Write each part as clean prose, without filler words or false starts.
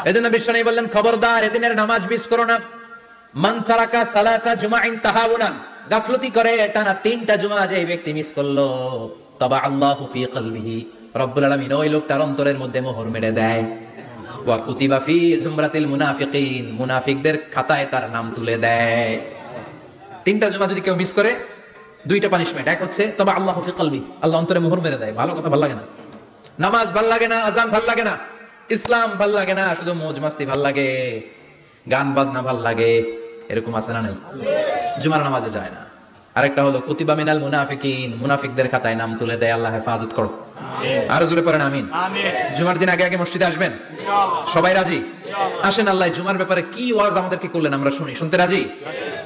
এজন্য বিশ্বনবী বললেন, খবরদার এদিনের নামাজ মিস করো না। মান তারাকা সালাসা জুমাইন তাহাউনান, গাফলতি করে টানা 3টা জুমা যে ব্যক্তি মিস করলো, তবা আল্লাহু ফি কলবিহি, রব্বুল আলামিন ওই লোকটার অন্তরের মধ্যে মোহর মেরে দেয়। ওয়া কুতিবা ফি জুমরাতিল মুনাফিকিন, মুনাফিকদের খাতায় তার নাম তুলে দেয়। 3টা জুমা যদি কেউ মিস করে, 2টা পানিশমেন্ট। এক হচ্ছে তবা আল্লাহু ফি কলবি, আল্লাহ অন্তরে মোহর মেরে দেয়। ভালো কথা ভালো লাগে না, নামাজ ভাল লাগে না, আজান ভাল লাগে না, ইসলাম ভাল লাগে না, শুধু মৌজ মাস্তি ভাল লাগে, গান বাজনা ভাল লাগে, এরকম আছে না নাই? জুমার নামাজে যায় না। আরেকটা হলো কুতিবা মিনাল মুনাফিকিন, মুনাফিকদের খাতায় নাম তুলে দেয়। আল্লাহ হেফাজত করো। আরো জোরে পড়েন আমিন। জুমার দিন আগে আগে মসজিদে আসবেন সবাই? রাজি? আসেন, আল্লাহ জুমার ব্যাপারে কি ওয়াজ আমাদেরকে করলেন আমরা শুনি। শুনতে রাজি?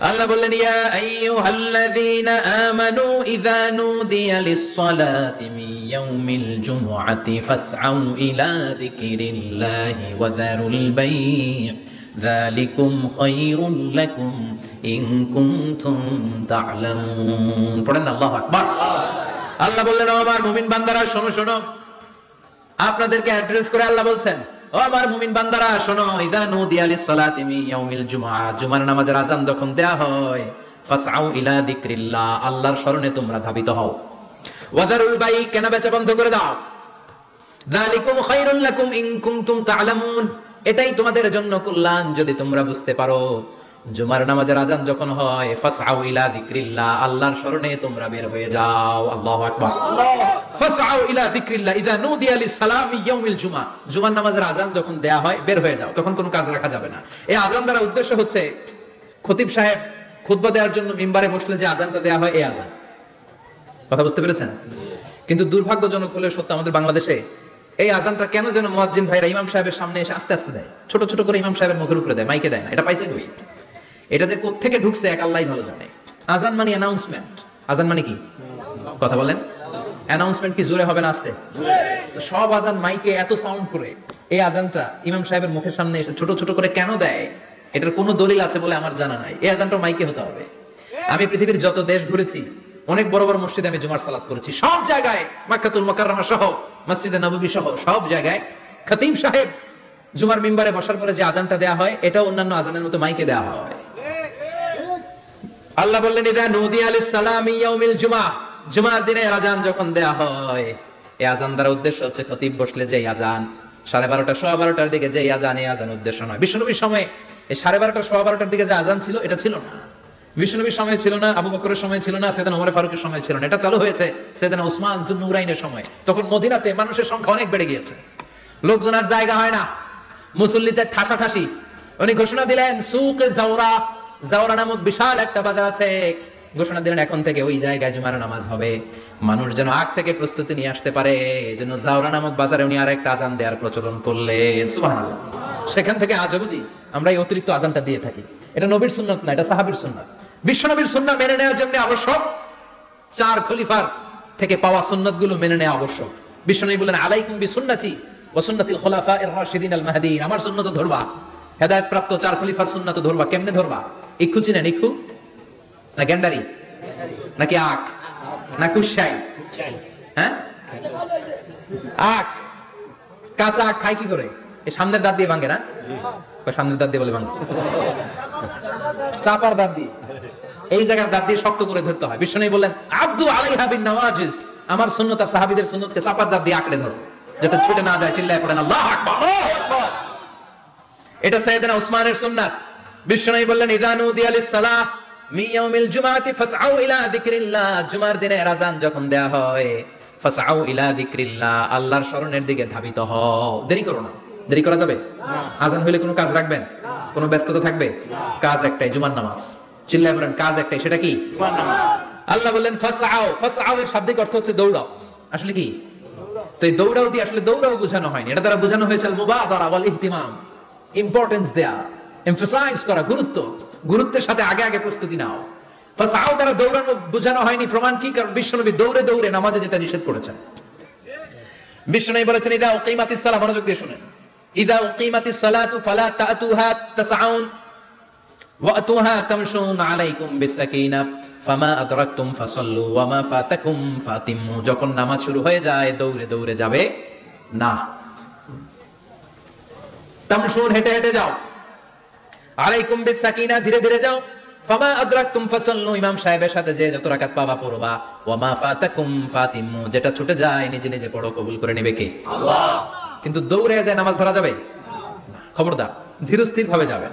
আল্লাহ বললেন, ইয়া আইয়ুহাল্লাযীনা আমানু ইযা নুদিয়া লিস-সালাতি মিন ইয়াউমিল জুমআতি ফাসআউ ইলা যিকরিল্লাহি ওয়া যারুল বাই', যালিকুম খায়রুল লাকুম ইন কুনতুম তা'লামুন। পড়েন আল্লাহু আকবার। আল্লাহ বললেন, ও আমার মুমিন বান্দারা শোনো শোনো। আপনাদেরকে অ্যাড্রেস করে আল্লাহ বলছেন, ও আমার মুমিন বান্দারা শোনো, ইযা নুদিয়া লিস-সালাতি মিন ইয়াউমিল জুমআ, জুমার নামাজের আযান যখন দেয়া হয়, ফাসআউ ইলা যিকরিল্লাহ, আল্লাহর স্মরণে তোমরা ধাবিত হও। ওয়া যারুল বাই', কেনা বেচা বন্ধ করে দাও। যালিকুম খায়রুল লাকুম ইন কুনতুম তা'লামুন, এটাই তোমাদের জন্য কল্যাণ যদি তোমরা বুঝতে পারো। জুমার নামাজের আযান যখন হয়, ফাসআউ ইলা যিকরিল্লাহ, আল্লাহর স্মরণে তোমরা বের হয়ে যাও। আল্লাহু আকবার। ফাসআউ ইলা যিকরিল্লাহ ইযা নুদিয়া লিস-সালামি ইয়াউমিল জুমআ, জুমার নামাজের আযান যখন দেয়া হয় বের হয়ে যাও, তখন কোনো কাজ রাখা যাবে না। এই আযান দ্বারা উদ্দেশ্য হচ্ছে খতিব সাহেব খুতবা দেওয়ার জন্য মিম্বারে বসলে যে আযানটা দেয়া হয়, এই আযান। কথা বুঝতে পেরেছেন? কিন্তু দুর্ভাগ্যজনক হলে সত্য, আমাদের বাংলাদেশে এই আযানটা কেন যেন মুয়াজ্জিন ভাইরা ইমাম সাহেবের সামনে এসে আস্তে আস্তে দেয়, ছোট ছোট করে ইমাম সাহেবের মুখের উপরে দেয়, মাইকে দেয় না। এটা পাইছে কই? এটা যে কোত্থেকে ঢুকছে এক আল্লাহই ভালো জানে। আযান মানে অ্যানাউন্সমেন্ট। আযান মানে কি? কথা বলেন। অ্যানাউন্সমেন্ট কি জোরে হবে না আস্তে? তো সব আযান মাইকে এত সাউন্ড করে, এই আযানটা ইমাম সাহেবের মুখের সামনে এসে ছোট ছোট করে কেন দেয়? এটার কোনো দলিল আছে বলে আমার জানা নাই। এই আযানটা মাইকে হতে হবে। আমি পৃথিবীর যত দেশ ঘুরেছি, অনেক বড় বড় মসজিদে আমি জুমার সালাত করেছি, সব জায়গায় মক্কাতুল মুকাররমা সহ, মসজিদে নববী সহ সব জায়গায় খতিব সাহেব জুমার মিম্বারে বসার পরে যে আযানটা দেয়া হয়, এটা অন্যান্য আযানের মতো মাইকে দেয়া হয়। আল্লাহ বললেন, ইযা নুদিয়া লিস-সালামি ইয়াউমিল জুমআ, জুমার দিনে আযান যখন দেয়া হয়, এই আযান দ্বারা উদ্দেশ্য হচ্ছে খতিব বসলে যে আযান 12:30 12:15 দিকে যে আযান, এই আযান উদ্দেশ্য নয়। বিশ্বনবীর সময় এই 12:30 12:15 দিকে যে আযান ছিল, এটা ছিল না। বিশ্বনবীর সময় ছিল না, আবু বকরের সময় ছিল না, সাইয়েদনা ওমর ফারুকের সময় ছিল না। এটা চালু হয়েছে সাইয়েদনা উসমান যুন নুরাইনের সময়। তখন মদিনাতে মানুষের সংখ্যা অনেক বেড়ে গিয়েছে, লোকজন আর জায়গা হয় না, মুসল্লিতে ঠাসাঠাসি। উনি ঘোষণা দিলেন, সুকে জাওরা, জাওরা নামক বিশাল একটা বাজার আছে, ঘোষণা দিলেন এখন থেকে ওই জায়গায় জুমার নামাজ হবে। মানুষ যেন আগ থেকে প্রস্তুতি নিয়ে আসতে পারে, এজন্য জাওরা নামক বাজারে উনি আরেকটা আযান দেওয়ার প্রচলন করলেন। সুবহানাল্লাহ। সেখান থেকে আজ অবধি আমরা এই অতিরিক্ত আযানটা দিয়ে থাকি। এটা নবীর সুন্নাত না, এটা সাহাবীর সুন্নাত। বিশ্বনবীর সুন্নাহ মেনে নেওয়া যেমনি আবশ্যক, 4 খলিফার থেকে পাওয়া সুন্নাতগুলো মেনে নেওয়া আবশ্যক। বিশ্বনবী বলেন, আলাইকুম বিসুন্নতি ওয়া সুন্নাতিল খুলাফায়ে রাশিদিন আল মাহদিয়িন, আমার সুন্নাত ধরবা, হেদায়েত প্রাপ্ত 4 খলিফার সুন্নাত ধরবা। কেমনে ধরবা? ইক্ষু চিনেন? ইক্ষু না গ্যান্ডারি নাকি আখ না কুশাই? হ্যাঁ, আখ। কাঁচা আখ খায় কি করে? এই সামনের দাঁত দিয়ে ভাঙে না? সামনের দাঁত দিয়ে বলে ভাঙে, চাপার দাঁত দিয়ে, এই জায়গার দাঁত দিয়ে শক্ত করে ধরতে হয়। বিশ্বনবী বললেন, আব্দু আলাইহা বিন নওয়াজিজ, আমার সুন্নাত আর সাহাবীদের সুন্নাতকে চাপার দাঁত দিয়ে আঁকড়ে ধরো, যাতে ছুটে না যায়। চিল্লায় পড়েন আল্লাহু আকবার। এটা সাইয়েদনা উসমানের সুন্নাত। বিশ্বনবী বললেন, ইযা নুদিয়া লিস-সালাহ মিন ইয়াউমিল জুমআতি ফাসআউ ইলা যিকরিল্লাহ, জুমার দিনে আযান যখন দেয়া হয়, ফাসআউ ইলা যিকরিল্লাহ, আল্লাহর স্মরণের দিকে ধাবিত হও। দেরি করো না। দেরি করা যাবে? আযান হইলে কোনো কাজ রাখবেন? কোনো ব্যস্ততা থাকবে? কাজ একটাই, জুমার নামাজ। চিল্লায় বলেন, কাজ একটাই, সেটা কি? জুমার নামাজ। আল্লাহ বললেন ফাসআউ, ফাসআউ এর শাব্দিক অর্থ হচ্ছে দৌড়াও। আসলে কি? তো এই দৌড়াও দিয়ে আসলে দৌড়াও বোঝানো হয়নি, এটা দ্বারা বোঝানো হয়েছে আল মুবাদারা ওয়াল ইহতিমাম, ইম্পর্টেন্স দেয়া, এমফাসাইজ করা, গুরুত্ব, গুরুত্বের সাথে আগে আগে প্রস্তুতি নাও। ফাসআউ দ্বারা দৌড়ানো বোঝানো হয়নি। প্রমাণ কি? কারণ বিশ্বনবী দৌড়ে দৌড়ে নামাজে যেতে নিষেধ করেছেন। বিশ্বনবী বলেছেন, ইযা উকিমাতিস সালাহ, মনোযোগ দিয়ে শুনেন, ইযা উকিমাতিস সালাতু ফালা তাতুহা তাসআউন ওয়া আতুহা তামশুন আলাইকুম বিসাকিনাহ ফামা আদরাকতুম ফাসাল্লু ওয়া মা ফাতাকুম ফাতিমু, যখন নামাজ শুরু হয়ে যায় দৌড়ে দৌড়ে যাবে না। তামশুন, হেঁটে হেঁটে যাও। আলাইকুম বিসাকিনা, ধীরে ধীরে যাও। ফামা আদরাকতুম ফাসাল্লু, ইমাম সাহেবের সাথে যে যত রাকাত পাবা পড়বা। ওয়া মা ফাতাকুম ফাতিমু, যেটা ছুটে যায় নিজে নিজে পড়ো, কবুল করে নেবে কে? আল্লাহ। কিন্তু দৌড়ে যায় নামাজ ধরা যাবে না, খবরদার, ধীর স্থির ভাবে যাবেন।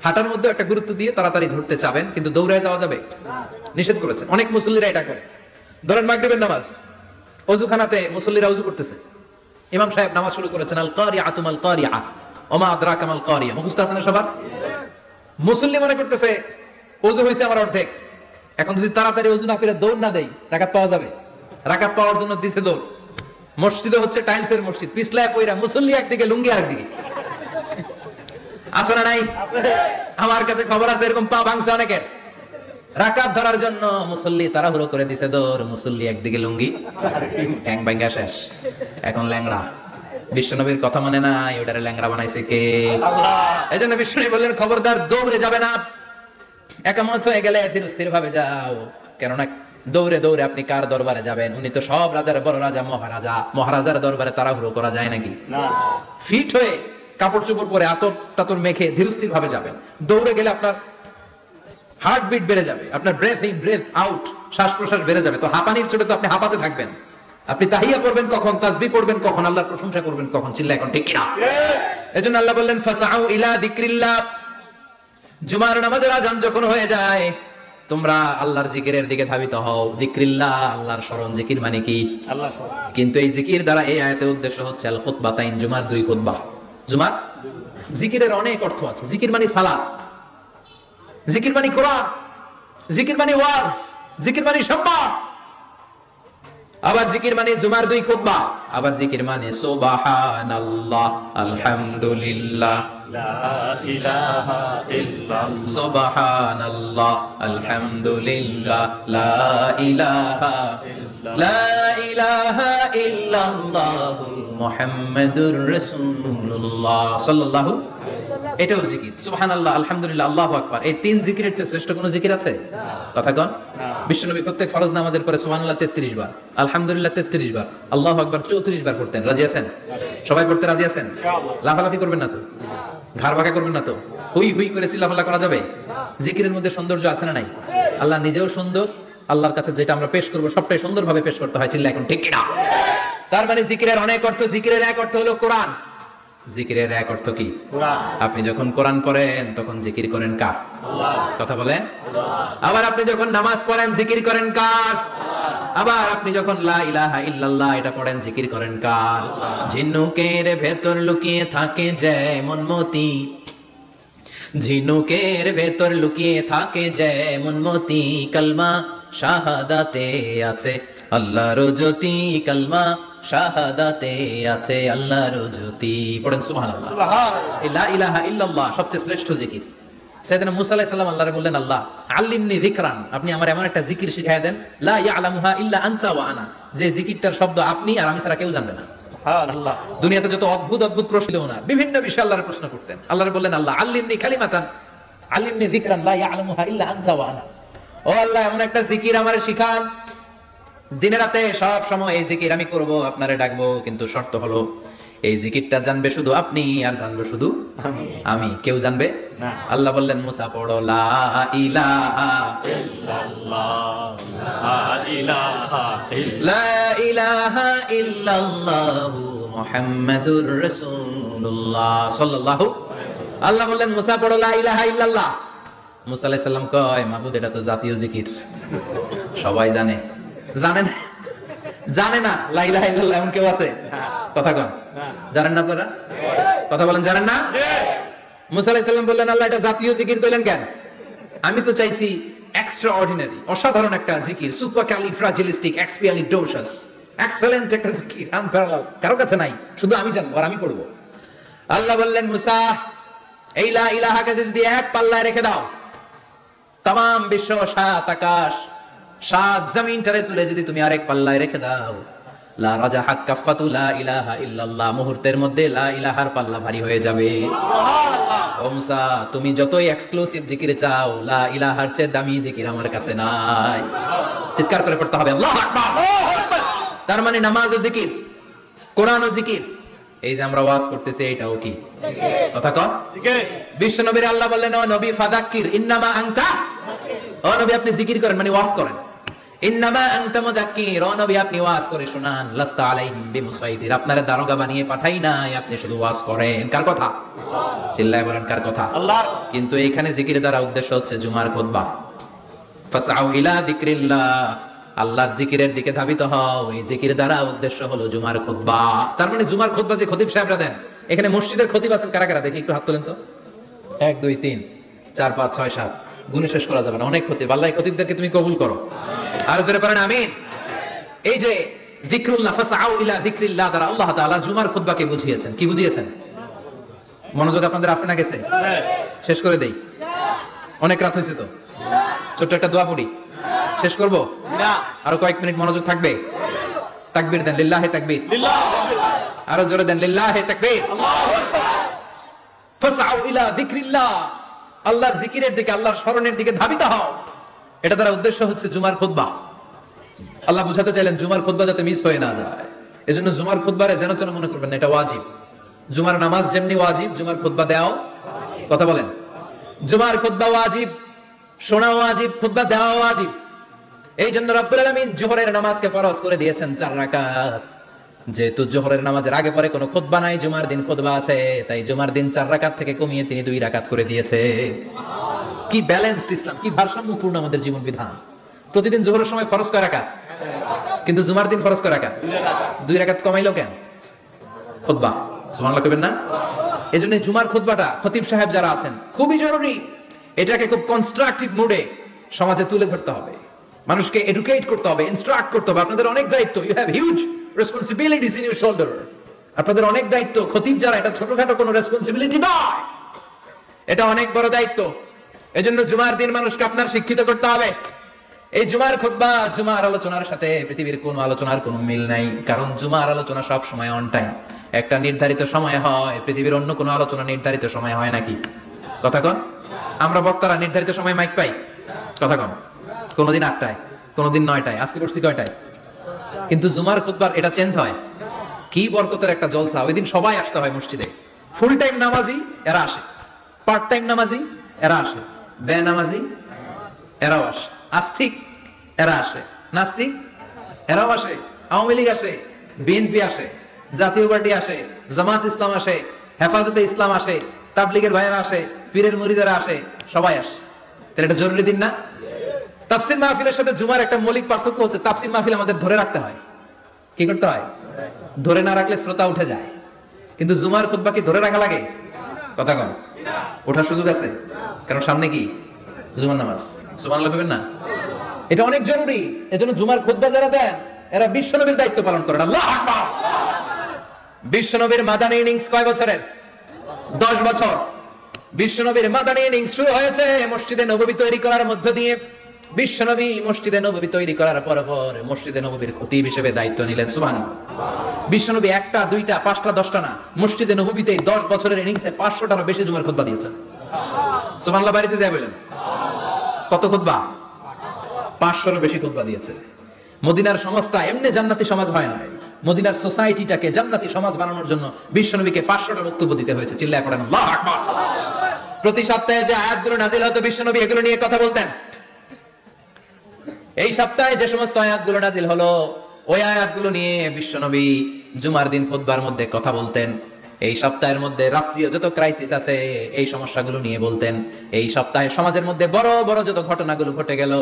হাঁটার মধ্যে একটা গুরুত্ব দিয়ে তাড়াতাড়ি ধরতে চাবেন, কিন্তু দৌড়ে যাওয়া যাবে না, নিষেধ করেছেন। অনেক মুসল্লিরা এটা করে। ধরেন মাগরিবের নামাজ, ওযুখানাতে মুসল্লিরা ওযু করতেছে, ইমাম সাহেব নামাজ শুরু করেছেন, আল কারিআতু মাল কারিআ ওয়া মা আদরাকা মাল কারিআ, মুখস্থ আছে না সবার? মুসল্লি মনে করতেছে ওযু হইছে আমার অর্ধেক, এখন যদি তাড়াতাড়ি ওযু না করে দৌড় না দেই রাকাত পাওয়া যাবে। রাকাত পাওয়ার জন্য দিছে দৌড়। মসজিদে হচ্ছে টাইলসের মসজিদ, পিছলায় পয়রা মুসল্লি একদিকে, লুঙ্গি আরেকদিকে। আছে না নাই? আমার কাছে খবর আছে এরকম পা ভাঙছে অনেকের। রাকাত ধরার জন্য মুসল্লি তাড়াহুড়ো করে দিছে দৌড়, মুসল্লি একদিকে, লুঙ্গি ঠ্যাং ভাঙা শেষ, এখন ল্যাংড়া। বিশ্বনবীর কথা মানে নাই, ওটারে ল্যাংড়া বানাইছে কে? আল্লাহ। এজন্য বিশ্বনবী বললেন খবরদার দৌড়ে যাবে না, একামত হয়ে গেলে ধীর স্থির ভাবে যাও। কেননা দৌড়ে দৌড়ে আপনি কার দরবারে যাবেন? উনি তো সব রাজার বড় রাজা, মহারাজা। মহারাজার দরবারে তাড়াহুড়ো করা যায় নাকি? না। ফিট হয়ে কাপড় চোপড় পরে আতর টাতর মেখে ধীর স্থির ভাবে যাবেন। দৌড়ে গেলে আপনার হার্টবিট বেড়ে যাবে, আপনার ব্রেথ ইন ব্রেথ আউট, শ্বাস প্রশ্বাস বেড়ে যাবে। তো হাঁপানির চোটে তো আপনি হাঁপাতে থাকবেন। আপনি তাহিয়া পড়বেন কখন, তাসবিহ পড়বেন কখন, আল্লাহর প্রশংসা করবেন কখন? চিল্লা এখন ঠিক কিনা? এজন্য আল্লাহ বললেন ফাসাউ ইলা যিকরিল্লাহ, জুমার নামাজের আযান যখন হয়ে যায় তোমরা আল্লাহর জিকিরের দিকে ধাবিত হও। যিকরিল্লাহ, আল্লাহর স্মরণ। জিকির মানে কি? আল্লাহর স্মরণ। কিন্তু এই জিকির দ্বারা এই আয়াতের উদ্দেশ্য হচ্ছে আল খুতবাতাইন, জুমার দুই খুতবা। জুমার জিকিরের অনেক অর্থ আছে। জিকির মানে সালাত, জিকির মানে কোরআন, জিকির মানে ওয়াজ, জিকির মানে সম্মান। আবার জিকির মানে জুমার দুই খুতবা। আবার জিকির মানে সুবহানাল্লাহ, আলহামদুলিল্লাহ, লা ইলাহা ইল্লাল্লাহ, সুবহানাল্লাহ, আলহামদুলিল্লাহ, লা ইলাহা ইল্লাল্লাহ, মুহাম্মাদুর রাসূলুল্লাহ সাল্লাল্লাহু। এটাও জিকির। সুবহানাল্লাহ, আলহামদুলিল্লাহ, আল্লাহু আকবার। এই তিন জিকিরের চেয়ে শ্রেষ্ঠ কোনো জিকির আছে? কথা কোন? বিশ্বনবী প্রত্যেক ফরজ নামাজের পরে সুবহানাল্লাহ 33 বার, আলহামদুলিল্লাহ 33 বার, আল্লাহু আকবার 34 বার পড়তেন। রাজি আছেন? সবাই পড়তে রাজি আছেন? লাফালাফি করবেন না তো? ঘাড় বাঁকা করবেন না তো? হুই হুই করে চিল্লাফাল্লা করা যাবে? জিকিরের মধ্যে সৌন্দর্য আছে না নাই? আল্লাহ নিজেও সুন্দর, আল্লাহর কাছে যেটা আমরা পেশ করব সবটাই সুন্দরভাবে পেশ করতে হয়। চিল্লা এখন ঠিক কিনা? তার মানে জিকিরের অনেক অর্থ। জিকিরের এক অর্থ হলো কোরআন। জিকিরের এক অর্থ কি? কোরআন। আপনি যখন কোরআন পড়েন তখন জিকির করেন কার? আল্লাহ। কথা বলেন। আবার আপনি যখন নামাজ পড়েন জিকির করেন কার? আবার আপনি যখন লা ইলাহা ইল্লাল্লাহ এটা পড়েন জিকির করেন কার? ঝিনুকের ভেতর লুকিয়ে থাকে যেমন মতি, ঝিনুকের ভেতর লুকিয়ে থাকে যেমন মতি, কালমা শাহাদাতে আছে আল্লাহর জ্যোতি, কালমা শাহাদাতে আছে আল্লাহর জ্যোতি। পড়েন সুবহানাল্লাহ। সুবহানাল্লাহ। লা ইলাহা ইল্লাল্লাহ সবচেয়ে শ্রেষ্ঠ জিকির। সাইয়েদনা মুসা আলাইহিস সালাম আল্লাহরে বললেন, আল্লাহ আল্লিমনি যিকরান, আপনি আমার এমন একটা জিকির শিখায় দেন, লা ইয়ালামুহা ইল্লা আনতা ওয়া আনা, যে জিকিরটার শব্দ আপনি আর আমি ছাড়া কেউ জানবে না। সুবহানাল্লাহ। দুনিয়াতে যত অদ্ভুত অদ্ভুত প্রশ্ন না, বিভিন্ন বিষয়ে আল্লাহর প্রশ্ন করতেন। আল্লাহরে বললেন, আল্লাহ আল্লিমনি কালিমাতান, আল্লিমনি যিকরান লা ইয়ালামুহা ইল্লা আনতা ওয়া আনা, ও আল্লাহ এমন একটা জিকির আমারে শিখান, দিনে রাতে সব সময় এই জিকির আমি করব, আপনারে ডাকবো, কিন্তু শর্ত হলো এই জিকিরটা জানবে শুধু আপনি আর জানবো শুধু আমি, কেউ জানবে না। আল্লাহ বললেন, মুসা পড়ো লা ইলাহা ইল্লাল্লাহ, লা ইলাহা ইল্লাল্লাহ, মুহাম্মাদুর রাসূলুল্লাহ সাল্লাল্লাহু। আল্লাহ বললেন, মুসা পড়ো লা ইলাহা ইল্লাল্লাহ। মুসা আলাইহিস সালাম কয়, মাবুদ এটা তো জাতীয় জিকির, সবাই জানে। জানেন? জানে না লা ইলাহা ইল্লাল্লাহ এমন কেউ আছে? কথা কন, জানেন না আপনারা? কথা বলেন, জানেন না? মুসা আলাইহিস সালাম বললেন, আল্লাহ এটা জাতীয় জিকির কইলেন কেন? আমি তো চাইছি এক্সট্রা অর্ডিনারি, অসাধারণ একটা জিকির, সুপারক্যালিফ্রাজিলিস্টিক এক্সপিয়ালিডোসাস, এক্সেলেন্ট একটা জিকির, আনপ্যারালাল, কারো কাছে নাই, শুধু আমি জানবো আর আমি পড়বো। আল্লাহ বললেন, মুসা এই লা ইলাহাকে যদি এক পাল্লায় রেখে দাও, তাম বিশ্ব, সাত আকাশ, সাত জমিনটারে তুলে যদি তুমি আরেক পাল্লায় রেখে দাও, লা রাজাহাত কাফাতু লা ইলাহা ইল্লাল্লাহ, মুহূর্তের মধ্যে লা ইলাহার পাল্লা ভারী হয়ে যাবে। সুবহানাল্লাহ। ও মুসা, তুমি যতই এক্সক্লুসিভ জিকির চাও, লা ইলাহার চেয়ে দামি জিকির আমার কাছে নাই। চিৎকার করে পড়তে হবে আল্লাহু আকবার। তার মানে নামাজ ও জিকির, কোরআন ও জিকির, এই যে আমরা ওয়াজ করতেছি এটাও কি কথা কন? বিশ্ব নবীর আল্লাহ বললেন ও নবী ফাযাক্কির ইন্নামা আনতা, ও নবী আপনি জিকির করেন মানে ওয়াজ করেন। ইন্নামা আনতা মুযাক্কির, ও নবী আপনি ওয়াজ করে শোনান। লাস্তা আলাইহিম বিমুসাইদির, আপনারা দারোগা বানিয়ে পাঠাই নাই, আপনি শুধু ওয়াজ করেন। কার কথা? চিল্লায় বলেন কার কথা? আল্লাহ। কিন্তু এইখানে জিকির দ্বারা উদ্দেশ্য হচ্ছে জুমার খুতবা। ফাসআউ ইলা যিকরিল্লাহ, আল্লাহর জিকিরের দিকে ধাবিত হও, এই জিকির দ্বারা উদ্দেশ্য হলো জুমার খুতবা। তার মানে জুমার খুতবা যে খতিব সাহেবরা দেন, এখানে মসজিদের খতিব আছেন কারা কারা দেখি একটু হাত তোলেন তো। 1 2 3 4 5 6 7 গুণে শেষ করা যাবে না, অনেক খতিব। আল্লাহ খতিবদেরকে তুমি কবুল করো, আর জোরে পড়েন আমিন। এই যে যিকরুল্লাহ, ফাসআউ ইলা যিকরিল্লাহ দ্বারা আল্লাহ তাআলা জুমার খুতবাকে বুঝিয়েছেন। কি বুঝিয়েছেন? মনোযোগ আপনাদের আছে না গেছে? শেষ করে দেই, অনেক রাত হয়েছে তো। ছোট্ট একটা দোয়া পড়ি, শেষ করব না, আরো কয়েক মিনিট মনোযোগ থাকবে। তাকবীর দেন, লিল্লাহি তাকবীর, আরো জোরে দেন, লিল্লাহি তাকবীর। ফাসআউ ইলা যিকরিল্লাহ, আল্লাহর জিকিরের দিকে, আল্লাহর স্মরণের দিকে ধাবিত হও। এটা দ্বারা উদ্দেশ্য হচ্ছে জুমার খুতবা। আল্লাহ বুঝাতে চাইলেন জুমার খুতবা যাতে মিস হয়ে না যায়, এজন্য জুমার খুতবারে যেন যেন মনে করবেন না এটা ওয়াজিব। জুমার নামাজ যেমনি ওয়াজিব, জুমার খুতবা দেওয়াও, কথা বলেন, জুমার খুতবা ওয়াজিব, শোনা ওয়াজিব, খুতবা দেওয়া ওয়াজিব। এই জন্য রব্বুল আলামিন জোহরের নামাজকে ফরজ করে দিয়েছেন 4 রাকাত। যেহেতু জোহরের নামাজের আগে পরে কোনো খুতবা নাই, জুমার দিন খুতবা আছে, তাই জুমার দিন 4 রাকাত থেকে কমিয়ে তিনি 2 রাকাত করে দিয়েছে। কি ব্যালেন্সড ইসলাম, কি ভারসাম্যপূর্ণ আমাদের জীবন বিধান। প্রতিদিন জোহরের সময় ফরজ কয় রাকাত, কিন্তু জুমার দিন ফরজ কয় রাকাত, 2 রাকাত কমাইলো কেন? খুতবা, সুবহানাল্লাহ কইবেন না? এজন্য জুমার খুতবাটা খতিব সাহেব যারা আছেন খুবই জরুরি। এটাকে খুব কনস্ট্রাকটিভ মুডে সমাজে তুলে ধরতে হবে, মানুষকে এডুকেট করতে হবে, ইনস্ট্রাক্ট করতে হবে। আপনাদের অনেক দায়িত্ব, you have huge responsibilities in your shoulder. আপনাদের অনেক দায়িত্ব, খতিব যারা, এটা ছোটখাটো কোনো রেসপন্সিবিলিটি নয়, এটা অনেক বড় দায়িত্ব। এজন্য জুমার দিন মানুষকে আপনার শিক্ষিত করতে হবে। এই জুমার খুতবা, জুমার আলোচনার সাথে পৃথিবীর কোনো আলোচনার কোনো মিল নাই, কারণ জুমার আলোচনা সব সময় অন টাইম, একটা নির্ধারিত সময় হয়। পৃথিবীর অন্য কোনো আলোচনা নির্ধারিত সময় হয় নাকি? কথা কন। আমরা বক্তারা নির্ধারিত সময় মাইক পাই, কথা কন। কোনদিন 8টায়, কোনদিন 9টায়, আজকে পড়ছি কয়টায়? কিন্তু জুমার খুতবার এটা চেঞ্জ হয়। কি বরকতের একটা জলসা! ওই দিন সবাই আসতে হয় মসজিদে। ফুল টাইম নামাজি এরা আসে, পার্ট টাইম নামাজি এরা আসে, বেনামাজি এরাও আসে, আস্তিক এরা আসে, নাস্তিক এরাও আসে, আওয়ামী লীগ আসে, বিএনপি আসে, জাতীয় পার্টি আসে, জামাত ইসলাম আসে, হেফাজতে ইসলাম আসে, তাবলীগের ভাইয়েরা আসে, পীরের মুরিদেরা আসে, সবাই আসে। তাহলে এটা জরুরি দিন না? তাফসীর মাহফিলের সাথে জুমার একটা মৌলিক পার্থক্য হচ্ছে, তাফসীর মাহফিল আমাদের ধরে রাখতে হয়। কি করতে হয়? ধরে না রাখলে শ্রোতা উঠে যায়। কিন্তু জুমার খুতবা কি ধরে রাখা লাগে? কথা কন। ওঠার সুযোগ আছে, কারণ সামনে কি জুমার নামাজ। সুবহানাল্লাহ বলবেন না? এটা অনেক জরুরি। এজন্য জুমার খুতবা যারা দেন এরা বিশ্বনবীর দায়িত্ব পালন করেন। আল্লাহু আকবার। বিশ্বনবীর মাদানী ইনিংস কয় বছরের? 10 বছর। বিশ্বনবীর মাদানী ইনিংস শুরু হয়েছে মসজিদে নববী তৈরি করার মধ্য দিয়ে। বিশ্বনবী মসজিদে নববী তৈরি করার পর মসজিদে নববীর খতিব হিসেবে দায়িত্ব নিলেন। সুবহানাল্লাহ। বিশ্বনবী 1টা 2টা 5টা 10টা না, মসজিদে নববীতে 10 বছরের ইনিংসে 500টারও বেশি জুমার খুতবা দিয়েছেন। সুবহানাল্লাহ। বাড়িতে যায় বলেন কত খুতবা? 500এরও বেশি খুতবা দিয়েছে। মদিনার সমাজটা এমনি জান্নাতি সমাজ হয় না, মদিনার সোসাইটিটাকে জান্নাতি সমাজ বানানোর জন্য বিশ্বনবীকে 500টা বক্তব্য দিতে হয়েছে। চিল্লায় পড়েন আল্লাহু আকবার। প্রতি সপ্তাহে যে আয়াতগুলো নাজিল হতো বিশ্বনবী এগুলো নিয়ে কথা বলতেন। এই সপ্তাহে যে সমস্ত আয়াতগুলো নাজিল হলো ওই আয়াতগুলো নিয়ে বিশ্বনবী জুমার দিন খুতবার মধ্যে কথা বলতেন। এই সপ্তাহের মধ্যে রাষ্ট্রীয় যত ক্রাইসিস আছে এই সমস্যাগুলো নিয়ে বলতেন। এই সপ্তাহে সমাজের মধ্যে বড় বড় যত ঘটনাগুলো ঘটে গেল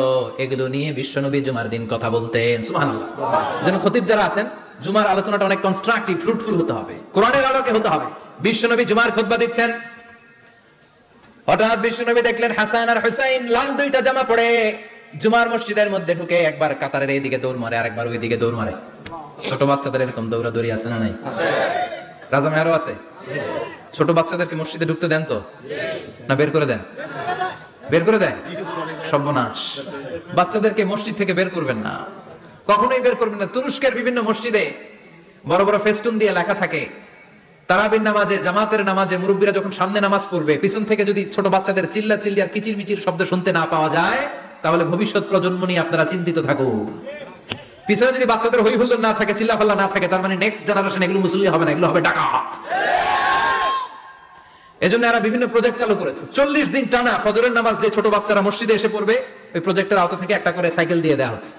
এগুলো নিয়ে বিশ্বনবী জুমার দিন কথা বলতেন। সুবহানাল্লাহ। যেন খতিব যারা আছেন জুমার আলোচনাটা অনেক কনস্ট্রাকটিভ, ফ্রুটফুল হতে হবে, কোরআনের আলোকে হতে হবে। বিশ্বনবী জুমার খুতবা দিচ্ছেন, হঠাৎ বিশ্বনবী দেখলেন হাসান আর হুসাইন লাল 2টা জামা পরে জুমার মসজিদের মধ্যে ঢুকে একবার কাতারের এইদিকে দৌড় মারে, আরেকবার ওইদিকে দৌড় মারে। ছোট বাচ্চাদের এরকম দৌড়াদৌড়ি আছে না নাই? রাজা মেয়ারও আছে। ছোট বাচ্চাদেরকে মসজিদে ঢুকতে দেন তো না বের করে দেন? বের করে দেন। সর্বনাশ। বাচ্চাদেরকে মসজিদ থেকে বের করবেন না, কখনোই বের করবেন না। তুরস্কের বিভিন্ন মসজিদে বড় বড় ফেস্টুন দিয়ে লেখা থাকে তারাবির নামাজে, জামাতের নামাজে মুরব্বীরা যখন সামনে নামাজ পড়বে পিছন থেকে যদি ছোট বাচ্চাদের চিল্লা চিল্লি আর কিচির মিচির শব্দ শুনতে না পাওয়া যায় তাহলে ভবিষ্যৎ প্রজন্ম নিয়ে আপনারা চিন্তিত থাকুন। পিছনে যদি বাচ্চাদের হই হুল্লোড় না থাকে, চিল্লাফাল্লা না থাকে, তার মানে নেক্সট জেনারেশন এগুলো মুসল্লি হবে না, এগুলো হবে ডাকাত। এজন্য এরা বিভিন্ন প্রজেক্ট চালু করেছে। 40 দিন টানা ফজরের নামাজ যে ছোট বাচ্চারা মসজিদে এসে পড়বে, ওই প্রজেক্টের আওতা থেকে একটা করে সাইকেল দিয়ে দেওয়া হচ্ছে।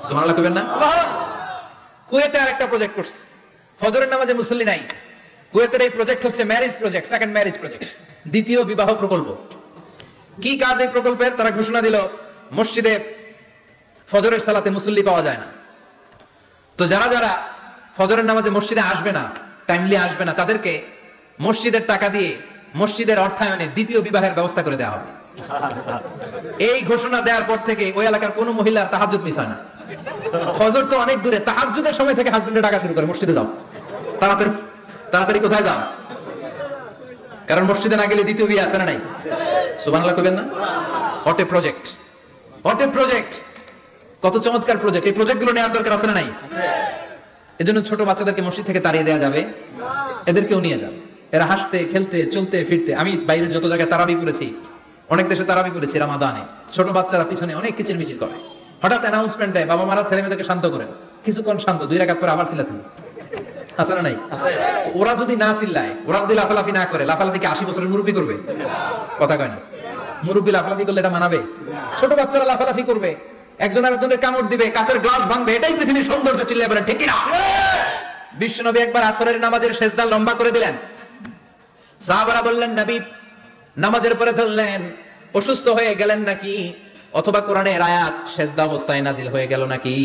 সুবহানাল্লাহ কইবেন না? কুয়েতে আর একটা প্রজেক্ট করছে, ফজরের নামাজে মুসল্লি নাই। কুয়েতের এই প্রজেক্ট হচ্ছে marriage project, second marriage project, দ্বিতীয় বিবাহ প্রকল্প। কি কাজ এই প্রকল্পের? তারা ঘোষণা দিল মসজিদে ফজরের সালাতে মুসল্লি পাওয়া যায় না, তো যারা যারা ফজরের নামাজে মসজিদে আসবে না, টাইমলি আসবে না, তাদেরকে মসজিদের টাকা দিয়ে মসজিদের অর্থায়নে দ্বিতীয় বিবাহের ব্যবস্থা করে দেওয়া হবে। এই ঘোষণা দেওয়ার পর থেকে ওই এলাকার কোন মহিলার তাহাজ্জুদ মিস হয় না। ফজর তো অনেক দূরে, তাহাজ্জুদের সময় থেকে হাজবেন্ডের টাকা শুরু করে মসজিদে যাও, তাড়াতাড়ি তাড়াতাড়ি কোথায় যাও, কারণ মসজিদে না গেলে দ্বিতীয় বিয়ে আছে না নাই? সুবহানাল্লাহ কইবেন না? What a project, what a project, কত চমৎকার প্রজেক্ট। এই প্রজেক্টগুলো নেওয়ার দরকার আছে না নাই? এজন্য ছোট বাচ্চাদেরকে মসজিদ থেকে তাড়িয়ে দেওয়া যাবে, এদেরকেও নিয়ে যাবে। এরা হাসতে খেলতে চলতে ফিরতে, আমি বাইরের যত জায়গায় তারাবি করেছি, অনেক দেশে তারাবি করেছি রামাদানে, ছোট বাচ্চারা পিছনে অনেক কিচির মিচির করে, হঠাৎ অ্যানাউন্সমেন্ট দেয়, বাবা মারা ছেলে মেয়েদেরকে শান্ত করেন, কিছুক্ষণ শান্ত, 2 রাকাত পরে আবার চিল্লাছেন, আছে না নাই? ওরা যদি না চিল্লায়, ওরা যদি লাফালাফি না করে, লাফালাফিকে 80 বছরের মুরব্বী করবে? কথা কয় না। মুরব্বী লাফালাফি করলে এটা মানাবে? ছোট বাচ্চারা লাফালাফি করবে, একজন আরেকজনের কামড় দিবে, কাঁচের গ্লাস ভাঙবে, এটাই পৃথিবীর সৌন্দর্য। চিল্লায় বলেন ঠিক কিনা? বিশ্বনবী একবার আসরের নামাজের সেজদা লম্বা করে দিলেন, সাহাবারা বললেন নবী নামাজের পরে ধরলেন অসুস্থ হয়ে গেলেন নাকি, অথবা কোরআনের আয়াত সেজদা অবস্থায় নাজিল হয়ে গেল নাকি?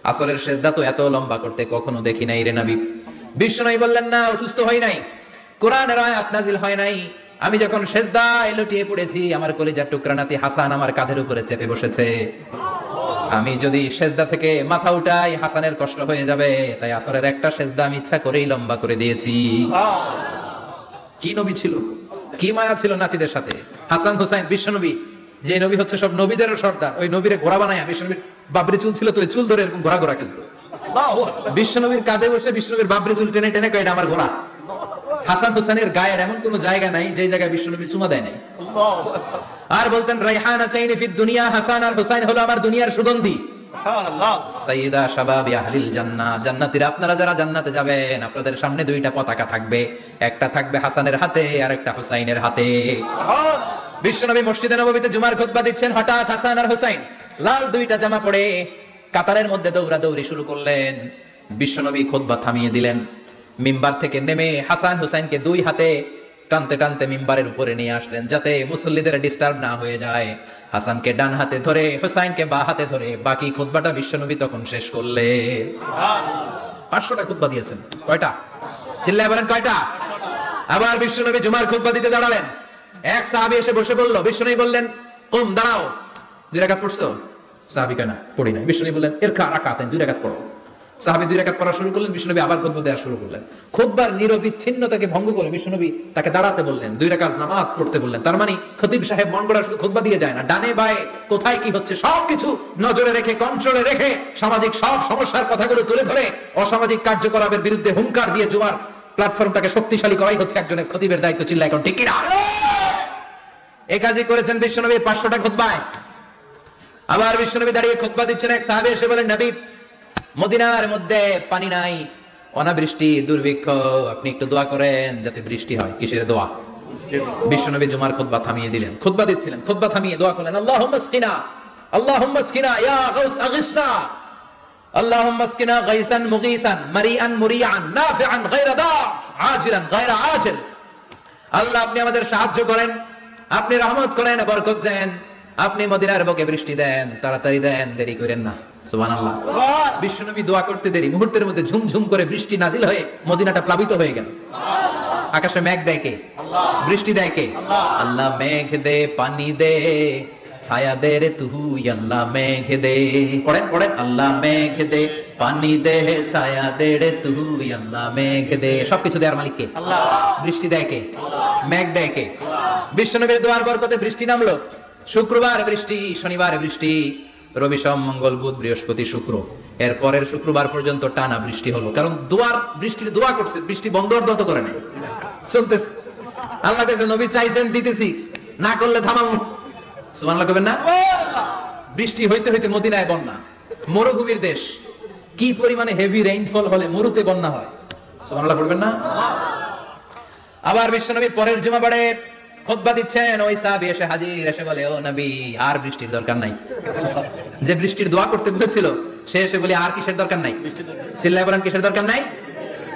আসরের সেজদা তো এত লম্বা করতে কখনো দেখি নাই রে নবী। বিশ্বনবী বললেন না, অসুস্থ হই নাই, কোরআনের আয়াত নাজিল হয় নাই, আমি যখন সেজদায় লুটিয়ে পড়েছি, আমার কলিজার টুকরা নাতি হাসান আমার কাঁধের উপরে চেপে বসেছে, আমি যদি সেজদা থেকে মাথা উঠাই হাসানের কষ্ট হয়ে যাবে, তাই আসরের একটা সেজদা আমি ইচ্ছা করেই লম্বা করে দিয়েছি। কি নবী ছিল, কি মায়া ছিল নাতিদের সাথে। হাসান হুসাইন, বিশ্বনবী যে নবী হচ্ছে সব নবীদেরও সর্দার, ওই নবীরে ঘোড়া বানায়, বিশ্বনবীর বাবরি চুল ছিল তো ওই চুল ধরে এরকম ঘোড়া ঘোড়া খেলতো, বিশ্বনবীর কাঁধে বসে বিশ্বনবীর বাবরি চুল টেনে টেনে কয় এটা আমার ঘোড়া। হাসান হুসাইনের গায়ের এমন কোন জায়গা নাই যে জায়গায় বিশ্বনবী চুমা দেয় নাই। আর বলতেন রাইহানা চাইনি ফিদ দুনিয়া, হাসান আর হুসাইন হলো আমার দুনিয়ার সুগন্ধি। সুবহানাল্লাহ। সাইয়্যিদা শাবাবি আহলিল জান্নাহ, জান্নাতীরা আপনারা যারা জান্নাতে যাবেন, আপনাদের সামনে 2টা পতাকা থাকবে, একটা থাকবে হাসানের হাতে আর একটা হুসাইনের হাতে। সুবহানাল্লাহ। বিশ্বনবী মসজিদে নববীতে জুমার খুতবা দিচ্ছেন, হঠাৎ হাসান আর হুসাইন লাল 2টা জামা পরে কাতারের মধ্যে দৌড়াদৌড়ি শুরু করলেন। বিশ্বনবী খুতবা থামিয়ে দিলেন, মিম্বার থেকে নেমে হাসান হুসাইনকে 2 হাতে টানতে টানতে মিম্বারের উপরে নিয়ে আসলেন, যাতে মুসল্লিদের ডিস্টার্ব না হয়ে যায়। হাসানকে ডান হাতে ধরে, হুসাইনকে বাঁ হাতে ধরে বাকি খুতবাটা বিশ্বনবী তখন শেষ করলেন। 500টা খুতবা দিয়েছেন। কয়টা? চিল্লায় বলেন কয়টা? আবার বিশ্বনবী জুমার খুতবা দিতে দাঁড়ালেন, এক সাহাবী এসে বসে বলল, বিশ্বনবী বললেন কুম, দাঁড়াও, 2 রাকাত পড়ছো? সাহাবী কেন পড়ি না। বিশ্বনবী বললেন ইরকা রাকাতাইন, 2 রাকাত পড়ো। সাহাবী 2 রাকাত পড়া শুরু করলেন, বিশ্বনবী আবার খুতবা দেওয়া শুরু করলেন। খুতবার নিরবিচ্ছিন্নতাকে ভঙ্গ করে বিশ্বনবী তাকে দাঁড়াতে বললেন, 2 রাকাত নামাজ পড়তে বললেন। তার মানে খতিব সাহেব মন গড়া শুধু খুতবা দিয়ে যায় না, ডানে বায়ে কোথায় কি হচ্ছে সবকিছু নজরে রেখে, কন্ট্রোলে রেখে, সামাজিক সব সমস্যার কথাগুলো তুলে ধরে অসামাজিক কার্যকলাপের বিরুদ্ধে হুঙ্কার দিয়ে জুমার প্ল্যাটফর্মটাকে শক্তিশালী করাই হচ্ছে একজনের খতিবের দায়িত্ব। চিল্লা এখন ঠিক কিনা? এই কাজই করেছেন বিশ্বনবী 500টা খুতবায়। আবার বিশ্বনবী দাঁড়িয়ে খুতবা দিচ্ছেন, এক সাহাবী এসে বলেন নবী মদিনার মধ্যে পানি নাই, অনাবৃষ্টি, দুর্ভিক্ষ, আপনি একটু দোয়া করেন যাতে বৃষ্টি হয়। কিসের দোয়া? বিশ্বনবী জুমার খুতবা থামিয়ে দিলেন, খুতবা দিচ্ছিলেন, খুতবা থামিয়ে দোয়া করলেন, আল্লাহুম্মা আসকিনা, আল্লাহুম্মা আসকিনা ইয়া গাউস আগিসনা, আল্লাহুম্মা আসকিনা গাইসান মুগীসান মারিআন মুরিআন নাফিআন গায়রা দা আজিলান গায়রা আজিল। আল্লাহ আপনি আমাদের সাহায্য করেন, আপনি রহমত করেন, বরকত দেন, আপনি মদিনার বুকে বৃষ্টি দেন, তাড়াতাড়ি দেন, দেরি করেন না। সুবহানাল্লাহ। বিশ্বনবী দোয়া করতে দেরি, মুহূর্তের মধ্যে ঝুমঝুম করে বৃষ্টি নাজিল হয়ে মদিনাটা প্লাবিত হয়ে গেল। আকাশে মেঘ দেয় কে? বৃষ্টি দেয় কে? আল্লাহ মেঘ দে, পানি দে, ছায়া দে রে তুই, আল্লাহ মেঘ দে। পড়েন পড়েন, আল্লাহ মেঘ দে, পানি দে, ছায়া দে রে তুই, আল্লাহ মেঘ দে। সবকিছু দেওয়ার মালিক কে? আল্লাহ। বৃষ্টি দেয় কে? মেঘ দেয় কে? বিশ্বনবীর দোয়ার বরকতে বৃষ্টি নামলো। শুক্রবার বৃষ্টি, শনিবার বৃষ্টি, রবি সোম মঙ্গল বুধ বৃহস্পতি শুক্র, এর পরের শুক্রবার পর্যন্ত টানা বৃষ্টি হলো। কারণ দোয়ার বৃষ্টির দোয়া করছে, বৃষ্টি বন্ধ তো করে নাই, চলতেছে। আল্লাহ কাছে নবী চাইছেন, দিতেছি, না করলে থামাবো। সুবহানাল্লাহ কইবেন না? বৃষ্টি হইতে হইতে মদিনায় বন্যা, মরুভূমির দেশ, কি পরিমাণে হেভি রেইনফল হলে মরুতে বন্যা হয়, সুবহানাল্লাহ পড়বেন না? আবার বিশ্বনবী পরের জুমাবারে খুতবা দিচ্ছেন, ওই সাহাবী এসে হাজির, এসে বলে, ও নবী, আর বৃষ্টির দরকার নাই। যে বৃষ্টির দোয়া করতে বলেছিল সে এসে বলে, আর কিসের দরকার নাই? চিল্লায় বলেন, কিসের দরকার নাই?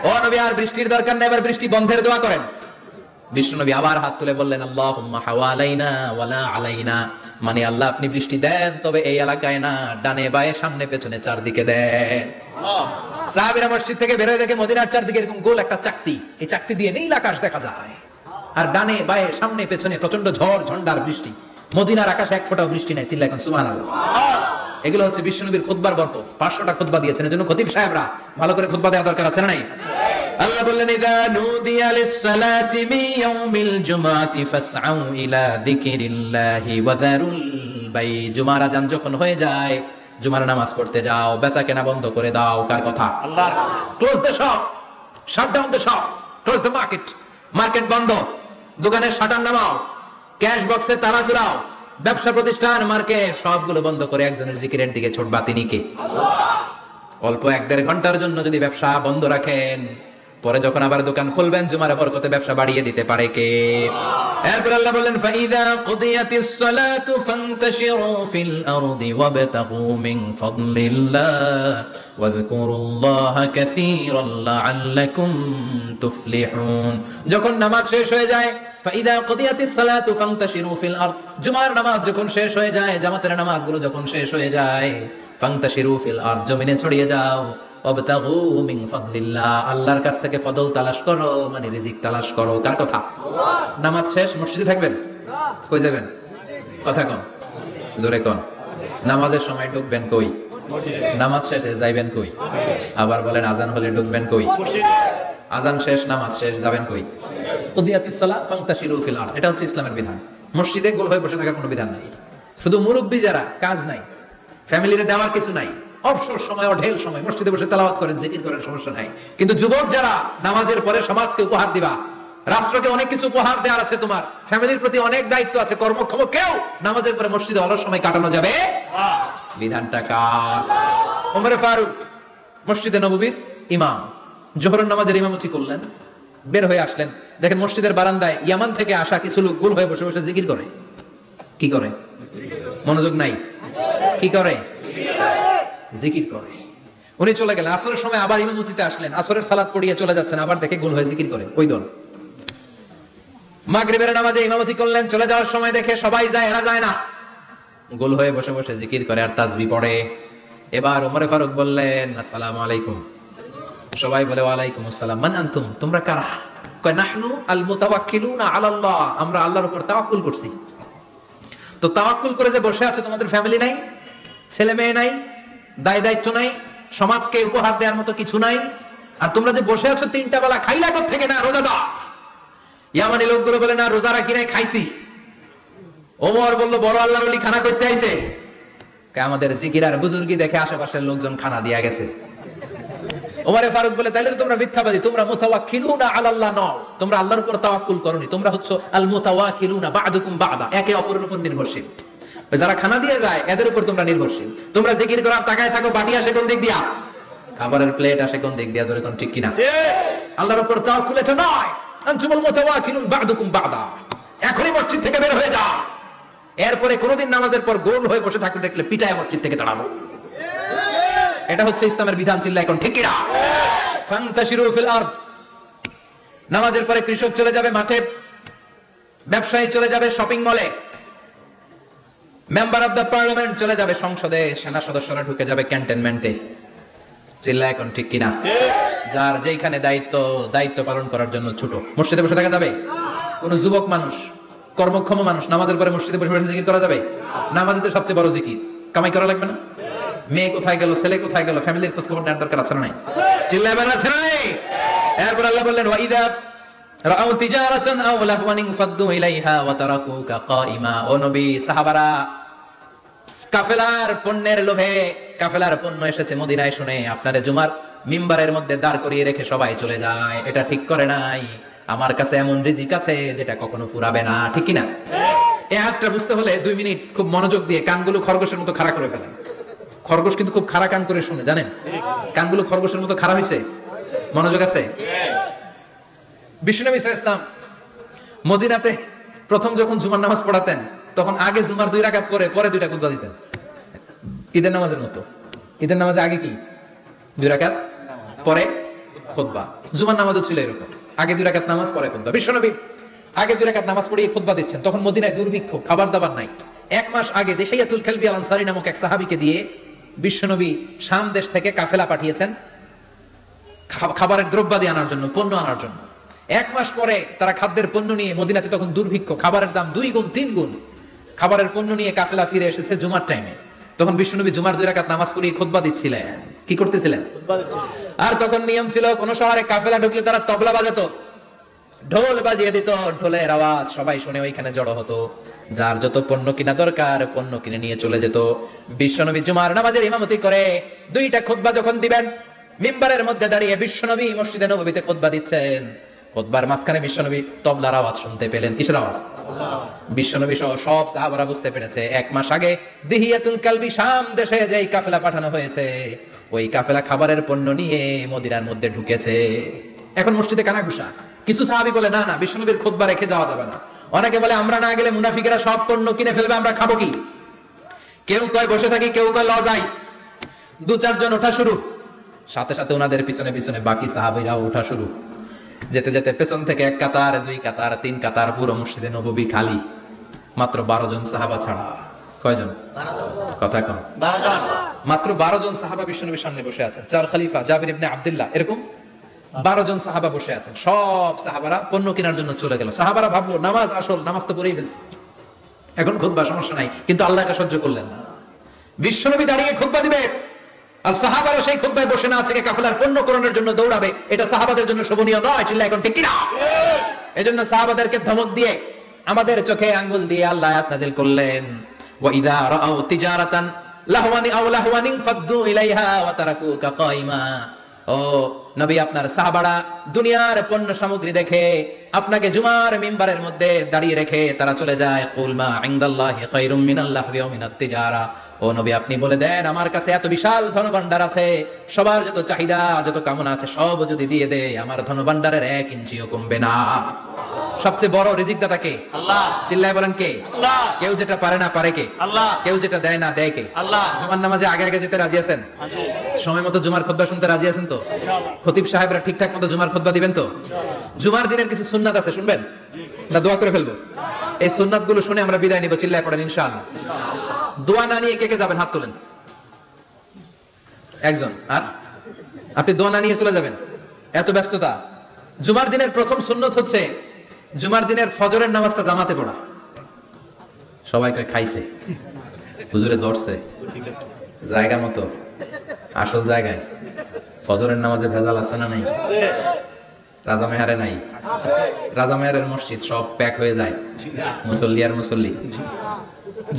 ও নবী, আর বৃষ্টির দরকার নাই, এবার বৃষ্টি বন্ধের দোয়া করেন। বিশ্বনবী আবার হাত তুলে বললেন, আল্লাহুম্মা হাওয়ালাইনা ওয়ালা আলাইনা, মানে আল্লাহ আপনি বৃষ্টি দেন, তবে এই এলাকায় না, ডানে বায়ে সামনে পেছনে চারদিকে দেন। সাহাবীরা মসজিদ থেকে বের হয়ে দেখে মদিনার চারদিকে এরকম গোল একটা চাকতি, এই চাকতি দিয়ে নীল আকাশ দেখা যায়, আর ডানে বায়ে সামনে পেছনে প্রচন্ড ঝড় ঝন্ডার বৃষ্টি, মদিনার আকাশে এক ফোঁটাও বৃষ্টি নাই। চিল্লায় এখন সুবহানাল্লাহ। এগুলো হচ্ছে বিশ্বনবীর খুতবার বরকত। 500টা খুতবা দিয়েছেন, এজন্য খতিব সাহেবরা ভালো করে খুতবা দেওয়ার দরকার আছে না নাই? আল্লাহ বললেন, ইযা নুদিয়া লিস-সালাতি মিন ইয়াউমিল জুমআতি ফাসআউ ইলা যিকরিল্লাহি ওয়া যারুল বাই। জুমার আযান যখন হয়ে যায়, জুমার নামাজ পড়তে যাও, বেচা কেনা বন্ধ করে দাও। কার কথা? Allah. Close the shop, shut down the shop, close the market. Market বন্ধ, দোকানের শাটার নামাও, ক্যাশ বক্সে তালা ঝুলাও, ব্যবসা প্রতিষ্ঠান, মার্কেট সবগুলো বন্ধ করে একজনের জিকিরের দিকে ছুটবা। তিনি কে? অল্প 1-1.5 ঘন্টার জন্য যদি ব্যবসা বন্ধ রাখেন, পরে যখন আবার দোকান খুলবেন, জুমার বরকতে ব্যবসা বাড়িয়ে দিতে পারে কে? এরপর আল্লাহ বললেন, ফাইদা কুদিয়াতিস সালাতু ফান্তাশিরু ফিল আরদি ওয়াবতাগু মিন ফাদলিল্লাহ ওয়াযকুরুল্লাহা কাসীরান লাআল্লাকুম তুফলিহুন। যখন নামাজ শেষ হয়ে যায়, ফাইদা কুদিয়াতিস সালাতু ফান্তাশিরু ফিল আরদ, জুমার নামাজ যখন শেষ হয়ে যায়, জামাতের নামাজগুলো যখন শেষ হয়ে যায়, ফান্তাশিরু ফিল আরদ, জমিনে ছড়িয়ে যাও, ওয়াবতাগু মিন ফাদলিল্লাহ, আল্লাহর কাছ থেকে ফজল তালাশ করো, মানে রিজিক তালাশ করো। কার কথা? নামাজ শেষ মসজিদে থাকবেন? কই যাবেন? কথা কোন, জোরে কোন। নামাজের সময় ঢুকবেন কই? নামাজ শেষে যাইবেন কই? আবার বলেন, আজান হলে ঢুকবেন কই? আজান শেষ, নামাজ শেষ, যাবেন কই? কুদিয়াতিস সালাত ফান্তাশিরু ফিল আরদ, এটা হচ্ছে ইসলামের বিধান। মসজিদে গোল হয়ে বসে থাকার কোনো বিধান নাই। শুধু মুরব্বি যারা, কাজ নাই, ফ্যামিলিতে দেওয়ার কিছু নাই, অবসর সময় ও ঢেল সময় মসজিদে বসে তেলাওয়াত করেন, জিকির করেন, সমস্যা নাই। কিন্তু যুবক যারা, নামাজের পরে সমাজকে উপহার দিবা, রাষ্ট্রকে অনেক কিছু উপহার দেওয়ার আছে, তোমার ফ্যামিলির প্রতি অনেক দায়িত্ব আছে, কর্মক্ষম কেউ নামাজের পরে মসজিদে অলস সময় কাটানো যাবে? বিধানটা কার? ওমর ফারুক মসজিদে নববীর ইমাম, জোহরের নামাজের ইমামতি করলেন, বের হয়ে আসলেন, দেখেন মসজিদের বারান্দায় ইয়ামান থেকে আসা কিছু লোক গোল হয়ে বসে বসে জিকির করে। কি করে? মনোযোগ নাই। কি করে? জিকির করে। উনি চলে গেলেন, আসরের সময় আবার ইমামতিতে আসলেন, আসরের সালাত পড়িয়ে চলে যাচ্ছেন, আবার দেখে গোল হয়ে জিকির করে ওই দল। মাগরিবের নামাজে ইমামতি করলেন, চলে যাওয়ার সময় দেখে সবাই যায়, এরা যায় না, গোল হয়ে বসে বসে জিকির করে আর তাসবিহ পড়ে। এবার ওমর ফারুক বললেন, আসসালামু আলাইকুম। সবাই বলে, ওয়ালাইকুম আসসালাম। মান আনতুম, তোমরা কারা? কয়, নাহনু আল মুতাওয়াক্কিলুনা আলাল্লাহ, আমরা আল্লাহর উপর তাওয়াক্কুল করছি। তো তাওয়াক্কুল করে যে বসে আছে, তোমাদের ফ্যামিলি নাই, ছেলে মেয়ে নাই, দায় দায়িত্ব নাই, সমাজকে উপহার দেওয়ার মতো কিছু নাই, আর তোমরা যে বসে আছো 3টা বেলা, খাইলা কোথা থেকে? না, রোজা দাও। ইয়ামানি লোকগুলো বলে, না রোজা রাখি নাই, খাইছি। ওমর বলল, বড় আল্লাহর ওলি খানা করতে আইছে? আমাদের জিকির আর বুজুর্গি দেখে আশেপাশের লোকজন খানা দিয়া গেছে। ওমরে ফারুক বলে, তাইলে তো তোমরা মিথ্যাবাদী, তোমরা মুতাওয়াক্কিলুনা আলাল্লাহ নও, তোমরা আল্লাহর উপর তাওয়াক্কুল করনি, তোমরা হচ্ছে আল মুতাওয়াক্কিলুনা বা'দুকুম বা'দা, একে অপরের উপর নির্ভরশীল। যারা খানা দিয়ে যায় এদের উপর তোমরা নির্ভরশীল। তোমরা জিকির করার তাকায় থাকো, বাটি আসে কোন দিক দিয়া, খাবারের প্লেট আসে কোন দিক দিয়া, জোরে কোন, ঠিক কিনা? আল্লাহর উপর তাওয়াক্কুল এটা নয়। আনতুমুল মুতাওয়াক্কিলুন বা'দুকুম বা'দা, এখনই মসজিদ থেকে বের হয়ে যাও। এরপরে কোনদিন নামাজের পর গোল হয়ে বসে থাকতে দেখলে পিটায় মসজিদ থেকে তাড়াবো। এটা হচ্ছে ইসলামের বিধান। চিল্লা এখন, ঠিক কিনা? ফান্তাশিরু ফিল আরদ। নামাজের পরে কৃষক চলে যাবে মাঠে, ব্যবসায়ী চলে যাবে শপিং মলে, মেম্বার অফ দ্য পার্লামেন্ট চলে যাবে সংসদে, সেনা সদস্যরা ঢুকে যাবে ক্যান্টনমেন্টে। চিল্লা এখন, ঠিক কিনা? যার যেখানে দায়িত্ব পালন করার জন্য ছোট, মসজিদে বসে থাকা যাবে? কোন যুবক মানুষ, কর্মক্ষম মানুষ নামাজের পরে মসজিদে বসে বসে জিকির করা যাবে? নামাজে তো সবচেয়ে বড় জিকির, কামাই করা লাগবে না? মেয়ে কোথায় গেল, ছেলে কোথায় গেল, ফ্যামিলির খোঁজ খবর নেওয়ার দরকার আছে না নাই? চিল্লা এবার আছে না নাই? এরপর আল্লাহ বললেন, ওয়াইদা রাউ তিজারাতান আও লাহওয়ান ফাদ্দু ইলাইহা ওয়া তারাকুকা কাইমা। ও নবী, সাহাবারা কাফেলার পণ্যের লোভে, কাফেলার পণ্য এসেছে মদিনায় শুনে আপনারে জুমার মিম্বারের মধ্যে দাঁড় করিয়ে রেখে সবাই চলে যায়। এটা ঠিক করে নাই। আমার কাছে এমন রিজিক আছে যেটা কখনো ফুরাবে না, ঠিক কি না? এই হাতটা বুঝতে হলে 2 মিনিট খুব মনোযোগ দিয়ে কানগুলো খরগোশের মতো খাড়া করে ফেলেন। খরগোশ কিন্তু খুব খাড়া কান করে শুনে, জানেন? কানগুলো খরগোশের মতো খাড়া হয়েছে। মনোযোগ আছে? বিশ্বনবী সাল্লাল্লাহু আলাইহি ওয়াসাল্লাম মদিনাতে প্রথম যখন জুমার নামাজ পড়াতেন, তখন আগে জুমার 2 রাকাত করে পরে 2টা খুতবা দিতেন, ঈদের নামাজের মতো। ঈদের নামাজে আগে কি 2 রাকাত, পরে খুতবা। জুমার নামাজও ছিল এরকম, আগে 2 রাকাত নামাজ, পরে খুতবা। বিশ্বনবী আগে 2 রাকাত নামাজ পড়িয়ে খুতবা দিচ্ছেন। তখন মদিনায় দুর্ভিক্ষ, খাবার দাবার নাই। 1 মাস আগে দিহিয়াতুল কালবি আল আনসারী নামক এক সাহাবীকে দিয়ে বিশ্বনবী শাম দেশ থেকে কাফেলা পাঠিয়েছেন খাবারের দ্রব্যাদি আনার জন্য, পণ্য আনার জন্য। 1 মাস পরে তারা খাদ্যের পণ্য নিয়ে, মদিনাতে তখন দুর্ভিক্ষ, খাবারের দাম 2 গুণ 3 গুণ, খাবারের পণ্য নিয়ে কাফেলা ফিরে এসেছে জুমার টাইমে। তখন বিশ্বনবী জুমার 2 রাকাত নামাজ পড়িয়ে খুতবা দিচ্ছিলেন। কি করতেছিলেন? আর তখন নিয়ম ছিল, কোন শহরে কাফেলা ঢুকলে তারা তবলা বাজাতো, ঢোল বাজিয়ে দিত, ঢোলের আওয়াজ সবাই শুনে ওইখানে জড়ো হতো। যার যত পণ্য কিনা দরকার পণ্য কিনে নিয়ে চলে যেত। বিশ্বনবী জুমার নামাজের ইমামতি করে 2টা খুতবা যখন দিবেন, মিম্বারের মধ্যে দাঁড়িয়ে বিশ্বনবী মসজিদে নববীতে খুতবা দিচ্ছেন। খুতবার মাঝখানে বিশ্বনবী তবলার আওয়াজ শুনতে পেলেন। কিসের আওয়াজ? বিশ্বনবী সহ সব সাহাবারা বুঝতে পেরেছে 1 মাস আগে দিহিয়াতুল কালবি শাম দেশে যেই কাফেলা পাঠানো হয়েছে, ওই কাফেলা খাবারের পণ্য নিয়ে মদিনার মধ্যে ঢুকেছে। এখন মসজিদে কানাঘুষা। কিছু সাহাবী বলে, না না, বিশ্বনবীর খুতবা রেখে যাওয়া যাবে না। অনেকে বলে, আমরা না গেলে মুনাফিকেরা সব পণ্য কিনে ফেলবে, আমরা খাবো কি? কেউ কয় বসে থাকি, কেউ কয় ল যাই। 2-4 জন ওঠা শুরু, সাথে সাথে ওনাদের পিছনে পিছনে বাকি সাহাবীরাও ওঠা শুরু। যেতে যেতে পেছন থেকে 1 কাতার, 2 কাতার, 3 কাতার, পুরো মসজিদে নববী খালি, মাত্র 12 জন সাহাবা ছাড়া। কয়জন? 12 জন। কথা কম। 12 জন। মাত্র 12 জন সাহাবা বিশ্বনবীর সামনে বসে আছেন। 4 খলিফা জাবির ইবনে আব্দুল্লাহ, এরকম 12 জন সাহাবা বসে আছেন। সব সাহাবারা পণ্য কেনার জন্য চলে গেল। সাহাবারা ভাবলো, নামাজ আসল, নামাজ তো পড়েই ফেলছি, এখন খুতবা সমস্যা নাই। কিন্তু আল্লাহ এটা সহ্য করলেন না। বিশ্বনবী দাঁড়িয়ে খুতবা দিবে, আর সাহাবারা সেই খুতবায় বসে না থেকে কাফেলার পণ্য করণের জন্য দৌড়াবে। এটা সাহাবাদের জন্য শোভনীয় নয়। চিল্লা এখন ঠিক কিনা? এজন্য সাহাবাদেরকে ধমক দিয়ে, আমাদের চোখে আঙ্গুল দিয়ে আল্লাহ আয়াত নাযিল করলেন, ওয়া ইযা রাআউ তিজারাতান লাহওয়ানি আও লাহওয়ানিন ফাদ্দু ইলাইহা ওয়া তারাকুকা কাইমা। ও নবী, আপনার সাহাবারা দুনিয়ার পণ্য সামগ্রী দেখে আপনাকে জুমার মিম্বারের মধ্যে দাঁড়িয়ে রেখে তারা চলে যায়। কুল মা ইনদাল্লাহি খায়রুম মিনাল লাহওয়ি ওয়া মিনাত তিজারা। ও নবী, আপনি বলে দেন, আমার কাছে এত বিশাল ধনভাণ্ডার আছে, সবার যত চাহিদা, যত কামনা আছে সব যদি দিয়ে দেয়, আমার ধনভাণ্ডারের 1 ইঞ্চিও কমবে না। সবচেয়ে বড় রিজিকদাতা কে? আল্লাহ। চিল্লায় বলেন কে? আল্লাহ। কেউ যেটা পারে না পারে কে? আল্লাহ। কেউ যেটা দেয় না দেয় কে? আল্লাহ। জুমার নামাজে আগে আগে যেতে রাজি আছেন? সময় মতো জুমার খুতবা শুনতে রাজি আছেন তো? ইনশাআল্লাহ। খতিব সাহেবরা ঠিকঠাক মতো জুমার খুতবা দিবেন তো? ইনশাআল্লাহ। জুমার দিনের কিছু সুন্নাত আছে, শুনবেন না? দোয়া করে ফেলবো। এই সুন্নাত গুলো শুনে আমরা বিদায় নিব। চিল্লায় পড়েন ইনশাআল্লাহ। দোয়া না নিয়ে কে কে যাবেন? হাত তোলেন। একজন। আর আপনি দোয়া না নিয়ে চলে যাবেন? এত ব্যস্ততা। জুমার দিনের প্রথম সুন্নত হচ্ছে জুমার দিনের ফজরের নামাজটা জামাতে পড়া। সবাই কয় খাইছে, হুজুরে ধরছে জায়গা মতো, আসল জায়গায়। ফজরের নামাজে ভেজাল আছে না নাই? রাজা মেহারে নাই? রাজা মেহারের মসজিদ সব প্যাক হয়ে যায়, মুসল্লি আর মুসল্লি।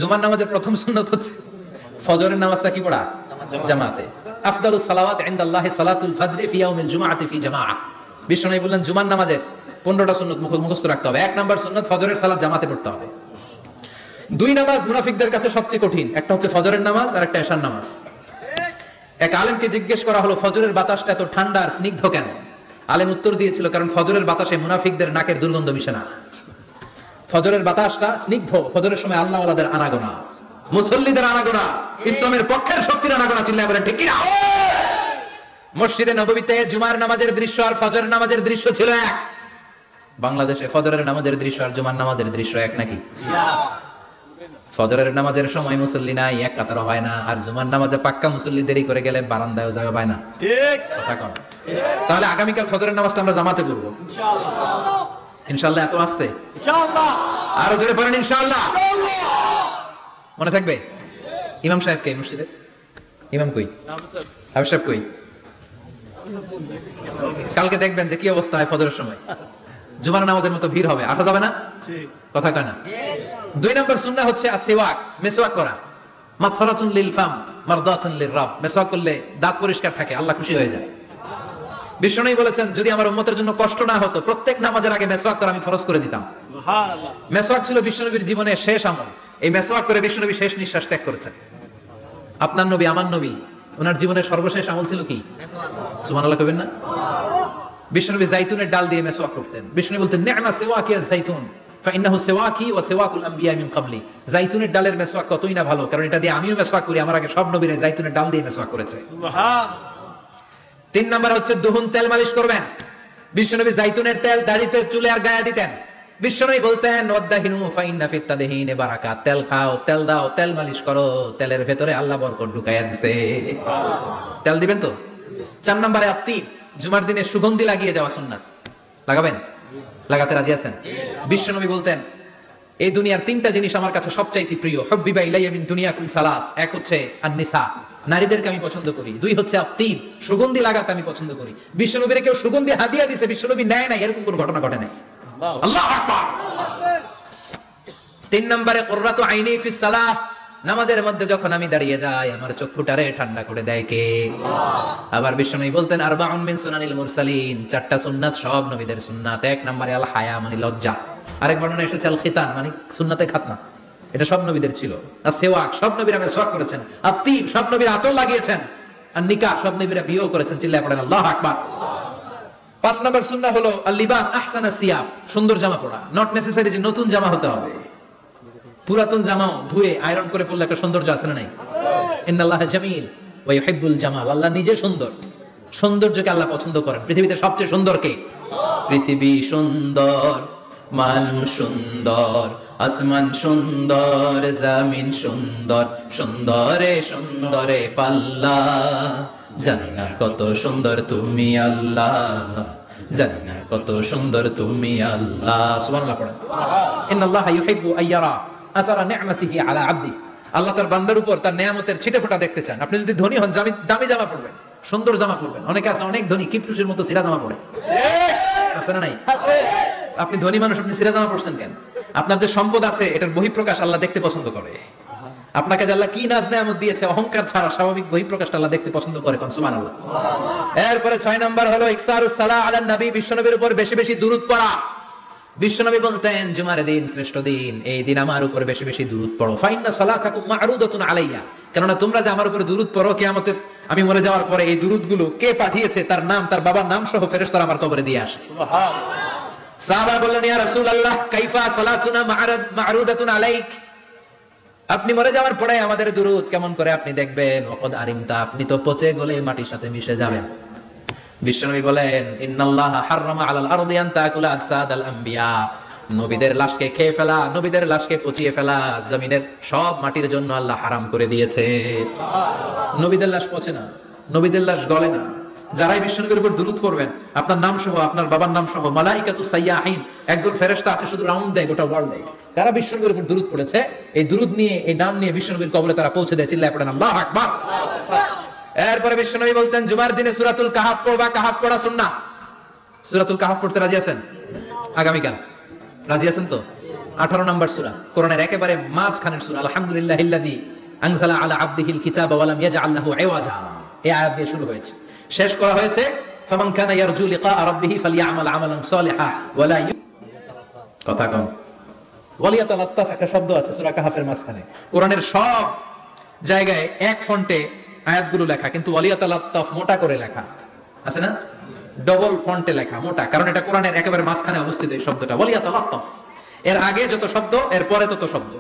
জুমার নামাজের প্রথম সুন্নত হচ্ছে ফজরের নামাজটা কি পড়া? জামাতে। আফদালুস সালাওয়াত ইনদাল্লাহি সালাতুল ফজর ফি ইয়াউমিল জুমআতি ফি জামাআহ। বিশ্বনবী বললেন, জুমার নামাজের 15টা সুন্নত মুখস্থ রাখতে হবে। 1 নাম্বার সুন্নত ফজরের সালাত জামাতে পড়তে হবে। 2 নামাজ মুনাফিকদের কাছে সবচেয়ে কঠিন, একটা হচ্ছে ফজরের নামাজ আর একটা এশার নামাজ। এক আলেমকে জিজ্ঞেস করা হলো, ফজরের বাতাসটা এত ঠান্ডা আর স্নিগ্ধ কেন? আলেম উত্তর দিয়েছিল, কারণ ফজরের বাতাসে মুনাফিকদের নাকের দুর্গন্ধ মিশে না। ফজরের বাতাসটা স্নিগ্ধ, ফজরের সময় আল্লাহ ওয়ালাদের আনাগোনা, মুসল্লিদের আনাগোনা, ইসলামের পক্ষের শক্তির আনাগোনা। চিল্লায় বলেন ঠিক কিনা? মসজিদে নববীতে জুমার নামাজের দৃশ্য আর ফজরের নামাজের দৃশ্য ছিল এক। বাংলাদেশে ফজরের নামাজের দৃশ্য আর জুমার নামাজের দৃশ্য এক নাকি? ফজরের নামাজের সময় মুসল্লি নাই, 1 কাতার হয় না। আর জুমার নামাজে পাক্কা মুসল্লি দেরি করে গেলে বারান্দায় জায়গা পায় না। ঠিক কথা কোন? তাহলে আগামীকাল ফজরের নামাজটা আমরা জামাতে পড়ব ইনশাআল্লাহ। ইনশাআল্লাহ। এত আসতে ইনশাআল্লাহ। আরো জোরে পড়েন ইনশাআল্লাহ। মনে থাকবে? ইমাম সাহেব কে মসজিদে? ইমাম কই? হাবিব সাহেব কই? কালকে দেখবেন যে কি অবস্থা হয় ফজরের সময়। জুমার নামাজের মতো ভিড় হবে, আসা যাবে না? কথা কয় না? 2 নম্বর সুন্নাহ হচ্ছে আসওয়াক, মেসওয়াক করা। মাতফারাতুন লিল ফাম মারদাতুন লির রাব। মেসওয়াক করলে দাঁত পরিষ্কার থাকে, আল্লাহ খুশি হয়ে যায়। বিশ্বনবী বলেছেন, যদি আমার উম্মতের জন্য কষ্ট না হতো, প্রত্যেক নামাজের আগে মেসওয়াক করা আমি ফরজ করে দিতাম। সুবহানাল্লাহ। মেসওয়াক ছিল বিশ্বনবীর জীবনের শেষ আমল। এই মেসওয়াক করে বিশ্বনবী শেষ নিঃশ্বাস ত্যাগ করেছেন। আপনার নবী আমার নবী ওনার জীবনের সর্বশেষ আমল ছিল কি? সুবহানাল্লাহ কইবেন না? বিশ্বনবী জাইতুনের ডাল দিয়ে মেসওয়াক করতেন। বিশ্বনবী বলতেন নি'মা সিওয়াকি আয-যাইতুন ফাইন্নাহু সিওয়াকি ওয়া সিওয়াকুল আমবিয়া মিন ক্বাবলি। জাইতুনের ডালের মেসওয়াক কতই না ভালো, কারণ এটা দিয়ে আমিও মেসওয়াক করি, আমার আগে সব নবীরা জাইতুনের ডাল দিয়ে মেসওয়াক করেছে। সুবহান। 3 নাম্বার হচ্ছে দুহুন, তেল মালিশ করবেন। বিশ্বনবী জাইতুনের তেল দাড়িতে, চুলে আর গায়ে দিতেন। বিশ্বনবী বলতেন ওয়াদাহিনু ফাইন্না ফিত তাদহিনে বারাকাত। তেল খাও, তেল দাও, তেল মালিশ করো, তেলের ভেতরে আল্লাহ বরকত ঢুকাইয়া দিছে। তেল দিবেন তো? 4 নম্বরে আত্তিব, জুমার দিনে সুগন্ধি লাগিয়ে যাওয়া সুন্নাত। লাগাবেন? লাগাতে রাজি আছেন? বিশ্বনবী বলতেন এই দুনিয়ার 3টা জিনিস আমার কাছে সবচাইতে প্রিয়। হুব্বিবা ইলাইয়া মিন দুনিয়াকুম সালাস। এক হচ্ছে আন-নিসা, নারীদেরকে আমি পছন্দ করি। 2 হচ্ছে আত্তিব, সুগন্ধি লাগাতে আমি পছন্দ করি। বিশ্বনবীর কেউ সুগন্ধি হাদিয়া দিয়েছে, বিশ্বনবী নেয় না, এরকম কোনো ঘটনা ঘটে নাই। আল্লাহু আকবার। 3 নম্বরে কুররাতু আইনি ফিস সালাহ, নামাজের মধ্যে যখন আমি দাঁড়িয়ে যাই আমার চক্ষুটারে ঠান্ডা করে দেয় কে? আবার বিশ্বনবী বলতেন আরবাউন মিন সুনানিল মুরসালিন, 4টা সুন্নাত সব নবীদের সুন্নাত। 1 নম্বরে আল হায়া মানে লজ্জা। আরেক বর্ণনা এসেছে আল খিতান মানে সুন্নাতে খাতনা, এটা সব নবীদের ছিল। আর সেওয়াক, সব নবীরা মেসওয়াক করেছেন। আত্তিব, সব নবীরা আতর লাগিয়েছেন। আর নিকাহ, সব নবীরা বিয়েও করেছেন। চিল্লায় পড়েন আল্লাহু আকবার। 5 নম্বর সুন্নাহ হলো আল লিবাস আহসানা সিয়াব, সুন্দর জামা পরা। নট নেসেসারি যে নতুন জামা হতে হবে, পুরাতন জামাও ধুয়ে আয়রন করে পরলে একটা সৌন্দর্য আছে না নাই? ইন্নাল্লাহা জামিল ওয়া ইউহিব্বুল জামাল। আল্লাহ নিজে সুন্দর, সৌন্দর্যকে আল্লাহ পছন্দ করেন। পৃথিবীতে সবচেয়ে সুন্দর কে? পৃথিবী সুন্দর, মানুষ সুন্দর, আসমান সুন্দর, জমিন সুন্দর, সুন্দরে সুন্দরে পাল্লা। জানি না কত সুন্দর তুমি আল্লাহ, জানি না কত সুন্দর তুমি আল্লাহ। সুবহানাল্লাহ পড়েন। ইন্নাল্লাহা ইউহিব্বু আইয়ারা আসারা নি'মাতিহি আলা আবদি। আল্লাহ তার বান্দার উপর তার নিয়ামতের ছিটেফোঁটা দেখতে চান। আপনি যদি ধনী হন, দামি জামা পরবেন, সুন্দর জামা পরবেন। অনেকে আছে অনেক ধনী, কিপটুসের মতো সিরা জামা পরে, আছে না নাই? আপনি ধনী মানুষ, আপনি সিরা জামা পরছেন কেন? আপনার যে সম্পদ আছে এটার বহিঃপ্রকাশ আল্লাহ দেখতে পছন্দ করে। আপনাকে যে আল্লাহ কি নাজ নেয়ামত দিয়েছে, অহংকার ছাড়া স্বাভাবিক বহিঃপ্রকাশটা আল্লাহ দেখতে পছন্দ করে। কোন সুবহানাল্লাহ। এরপরে 6 নাম্বার হলো ইকসারুস সালাহ আলা নবী, বিশ্বনবীর উপর বেশি বেশি দুরূদ পড়া। বিশ্বনবী বলতেন জুমার দিন শ্রেষ্ঠ দিন, এই দিন আমার উপর বেশি বেশি দুরূদ পড়ো। ফাইন্না সালাতাকুম মা'রুদাতুন আলাইয়া, কেননা তোমরা যে আমার উপর দুরূদ পড়ো, কিয়ামতের আমি মরে যাওয়ার পরে এই দুরূদগুলো কে পাঠিয়েছে তার নাম, তার বাবার নাম সহ ফেরেশতারা আমার কবরে দিয়ে আসে। সুবহানাল্লাহ। সাহাবা বললেন ইয়া রাসূলুল্লাহ কাইফা সালাতুনা মা'রুদাতুন আলাইক, আপনি মরে যাওয়ার পরে আমাদের দুরূদ কেমন করে আপনি দেখবেন? ওয়াকাদ আরিমতা, আপনি তো পচে গলে মাটির সাথে মিশে যাবেন। বিশ্বনবী বলেন ইন্নাল্লাহা হাররামা আলাল আরদি আন তাকুলা আজসাদাল আমবিয়া, নবীদের লাশকে খেয়ে ফেলা, নবীদের লাশকে পচিয়ে ফেলা জমিনের সব মাটির জন্য আল্লাহ হারাম করে দিয়েছে। নবীদের লাশ পচে না, নবীদের লাশ গলে না। যারাই বিশ্বনবীর উপর দুরূদ পড়বেন, আপনার নাম সহ, আপনার বাবার নাম সহ, মালাইকাতু সাইয়াহিন, একদল ফেরেশতা আছে শুধু রাউন্ড দেয় গোটা ওয়ার্ল্ডে। কারা বিশ্বনবীর উপর দুরূদ পড়েছে, এই দুরূদ নিয়ে, এই নাম নিয়ে বিশ্বনবীর কবরে তারা পৌঁছে দেয়। চিল্লায় পড়েন আল্লাহু আকবার। এরপরে বিশ্বনবী বলতেন জুমার দিনে সূরাতুল কাহাফ পড়বা, কাহাফ পড়া সুন্নাহ। সূরাতুল কাহাফ পড়তে রাজি আছেন? আগামীকাল রাজি আছেন তো? 18 নম্বর সূরা, কোরআনের একেবারে মাঝখানের সূরা। আলহামদুলিল্লাহিল্লাযী আনজালা আলা আবদিহিল কিতাবা ওয়া লাম ইয়াজআল লাহু ইওয়াজা, এই আয়াত দিয়ে শুরু হয়েছে। শেষ করা হয়েছে ফামান কানা ইয়ারজু লিকা রাব্বিহি ফালইআমাল আমালান সালিহা ওয়া লা কথা কম ওয়ালিয়াতালাত্তাফ, একটা শব্দ আছে সূরা কাহাফের মাঝখানে। কোরআনের সব জায়গায় এক ফন্টে আয়াতগুলো লেখা, কিন্তু ওয়ালিয়াতালাত্তাফ মোটা করে লেখা আছে না? ডবল ফন্টে লেখা, মোটা, কারণ এটা কোরআনের একেবারে মাঝখানে অবস্থিত এই শব্দটা ওয়ালিয়াতালাত্তাফ। এর আগে যত শব্দ এর পরে তত শব্দ,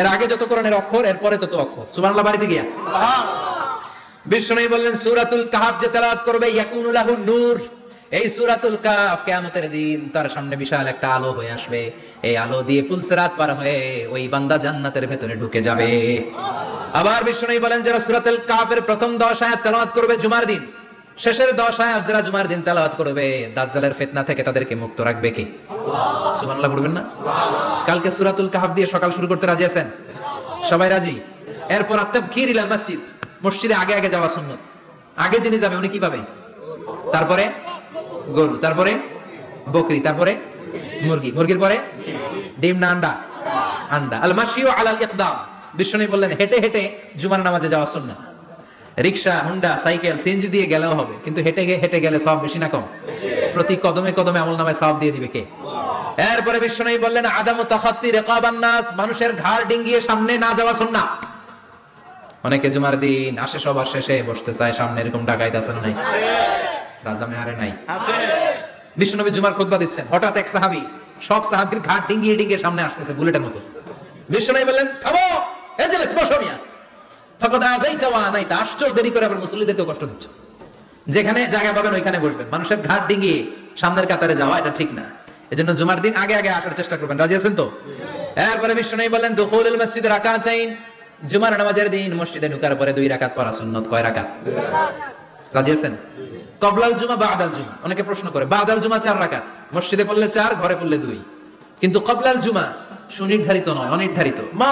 এর আগে যত কোরআনের অক্ষর এর পরে তত অক্ষর। সুবহানাল্লাহ বাড়িতে গিয়া বিশ্বনবী বললেন সূরাতুল কাহাফ যে তেলাওয়াত করবে ইয়াকুনু লাহু নূর, এই সূরাতুল কাহাফ কিয়ামতের দিন তার সামনে বিশাল একটা আলো হয়ে আসবে। এই আলো দিয়ে পুলসিরাত পার হয়ে ওই বান্দা জান্নাতের ভেতরে ঢুকে যাবে। আবার বিশ্বনবী বলেন যারা সূরাতুল কাহাফের প্রথম 10 আয়াত তেলাওয়াত করবে জুমার দিন, শেষের 10 আয়াত যারা জুমার দিন তেলাওয়াত করবে, দাজ্জালের ফিতনা থেকে তাদেরকে মুক্ত রাখবে কে? আল্লাহ। সুবহানাল্লাহ পড়বেন না? কালকে সূরাতুল কাহাফ দিয়ে সকাল শুরু করতে রাজি আছেন? সবাই রাজি? এরপর আত-তাবকির ইলাল মসজিদ, মসজিদে আগে আগে যাওয়া সুন্নাত। আগে যিনি যাবে উনি কি পাবে? তারপরে গরু, তারপরে বকরি, তারপরে মুরগি, মুরগির পরে ডিম না আন্ডা? আন্ডা। আল মাশিউ আলাল ইকদাম, বিশ্বনবী বললেন হেঁটে হেঁটে জুমার নামাজে যাওয়া সুন্নাত। রিকশা, হুন্ডা, সাইকেল, সিএনজি দিয়ে গেলেও হবে, কিন্তু হেঁটে গেলে সওয়াব বেশি না কম? প্রতি কদমে কদমে আমলনামায় সওয়াব দিয়ে দিবে কে? এরপরে বিশ্বনবী বললেন আদামু তাখাত্তি রিকাবান নাস, মানুষের ঘাড় ডিঙ্গিয়ে সামনে না যাওয়া সুন্নাত। অনেকে জুমার দিন আসে সবার শেষে বসতে চায় সামনে, এরকম ডাকাইত আছে না নাই? রাজা মেহারে নাই? বিশ্বনবী জুমার খুতবা দিচ্ছেন, হঠাৎ এক সাহাবী সব সাহাবীর ঘাট ডিঙ্গিয়ে ডিঙ্গিয়ে সামনে আসতেছে বুলেটের মতো। বিশ্বনবী বললেন, থামো, এজলিস, বসো মিয়া। ফাকাদ আযাইতা ওয়া আনাইতা, আসছো দেরি করে, আবার মুসল্লিদেরকে কষ্ট দিচ্ছ। যেখানে জায়গা পাবেন ওইখানে বসবেন, মানুষের ঘাট ডিঙ্গিয়ে সামনের কাতারে যাওয়া এটা ঠিক না। এজন্য জুমার দিন আগে আগে আসার চেষ্টা করবেন। রাজি আছেন তো? এরপরে বিশ্বনবী বললেন, দুখুলুল মসজিদে রাকাতাইন, জুমার নামাজের দিন মসজিদে ঢোকার পরে 2 রাকাত পড়া সুন্নাত। কয় রাকাত? রাজি আছেন? কবলাল জুমা বাদাল জুমা, অনেকে প্রশ্ন করে, বাদাল জুমা 4 রাকাত, মসজিদে পড়লে 4, ঘরে পড়লে 2। কিন্তু কবলাল জুমা সুনির্ধারিত নয়, অনির্ধারিত। মা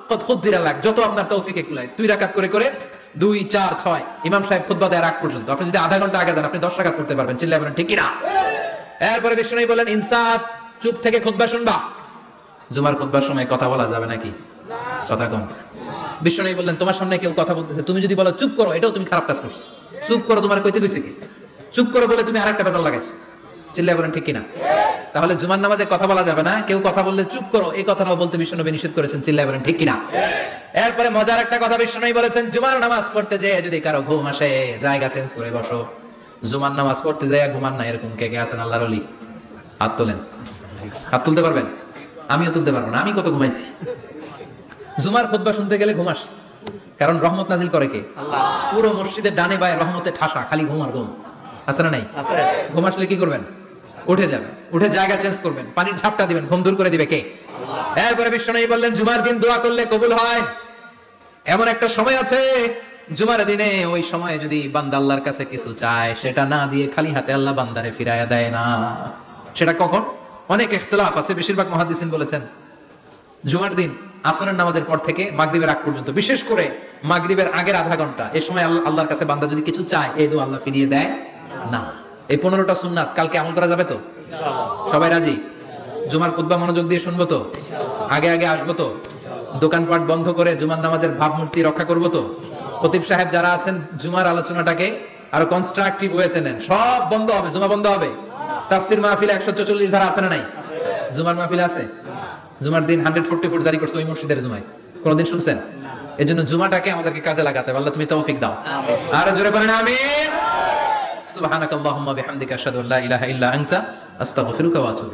কদ খুদ্দিরা লাক, যত আপনার তৌফিকে কুলায় 2 রাকাত করে করে 2, 4, 6 ইমাম সাহেব খুতবা দেওয়ার আগ পর্যন্ত। আপনি যদি আধা ঘন্টা আগে যান, আপনি 10 রাকাত করতে পারবেন। চিল্লায় বলেন ঠিক কি না? এরপরে বিশ্বনবী বলেন, ইনসাত, চুপ থেকে খুতবা শুনবা। জুমার খুতবার সময় কথা বলা যাবে নাকি? কথা কম। বিশ্বনবী বললেন, তোমার সামনে কেউ কথা বলতেছে, তুমি যদি বলো চুপ করো, এটাও তুমি খারাপ কাজ করছো। চুপ করো তোমার কইতে কইছে কি? চুপ করো বলে তুমি আরেকটা বেজাল লাগাইছো। চিল্লায় বলেন ঠিক কিনা? তাহলে জুমার নামাজে কথা বলা যাবে না, কেউ কথা বললে চুপ করো এই কথাটাও বলতে বিশ্বনবী নিষেধ করেছেন। চিল্লায় বলেন ঠিক কিনা? এরপরে মজার একটা কথা বিশ্বনবী বলেছেন, জুমার নামাজ পড়তে যেয়ে যদি কারো ঘুম আসে, জায়গা চেঞ্জ করে বসো। জুমার নামাজ পড়তে যেয়ে ঘুমান না, এরকম কে কে আছেন আল্লাহর ওলি? হাত তোলেন। হাত তুলতে পারবেন? আমিও তুলতে পারবো না, আমি কত ঘুমাইছি। জুমার খুতবা শুনতে গেলে ঘুমাস, কারণ রহমত নাজিল করে কে? আল্লাহ। পুরো মসজিদের ডানে বায়ে রহমতে ঠাসা, খালি ঘুম আর ঘুম। আছে না নাই? ঘুম আসলে কি করবেন? উঠে যাবেন, উঠে জায়গা চেঞ্জ করবেন, পানির ঝাপটা দিবেন, ঘুম দূর করে দিবে কে? আল্লাহ। এরপরে বিশ্বনবী বললেন, জুমার দিন দোয়া করলে কবুল হয়। এমন একটা সময় আছে জুমার দিনে, ওই সময়ে যদি বান্দা আল্লাহর কাছে কিছু চায়, সেটা না দিয়ে খালি হাতে আল্লাহ বান্দারে ফিরাইয়া দেয় না। সেটা কখন? অনেক ইখতিলাফ আছে, বেশিরভাগ মুহাদ্দিসিন বলেছেন জুমার দিন আসরের নামাজের পর থেকে মাগরিবের আগ পর্যন্ত, বিশেষ করে মাগরিবের আগের আধা ঘন্টা, এই সময় আল্লাহর কাছে বান্দা যদি কিছু চায়, এই দোয়া আল্লাহ ফিরিয়ে দেয় না। এই 15টা সুন্নাত কালকে আমল করা যাবে তো? সবাই রাজি? জুমার খুতবা মনোযোগ দিয়ে শুনবো তো? আগে আগে আসবো তো? দোকানপাট বন্ধ করে জুমার নামাজের ভাবমূর্তি রক্ষা করবো তো? খতিব সাহেব যারা আছেন, জুমার আলোচনাটাকে আরো কনস্ট্রাকটিভ ওয়েতে নেন। সব বন্ধ হবে, জুমা বন্ধ হবে। তাফসীর মাহফিলে 144 ধারা আছে না নাই? জুমার মাহফিলে আছে। জুমার দিন 144 জারি করছে ওই মসজিদের জুমায়, কোনদিন শুনছেন? এই জন্য জুমাটাকে আমাদেরকে কাজে লাগাতে হবে। আল্লাহ তুমি তৌফিক দাও। আর জোরে বলেন আমিন। সুবহানাকাল্লাহুম্মা বিহামদিকা আশহাদু আল্লা ইলাহা ইল্লা আনতা আস্তাগফিরুকা ওয়া আতুবু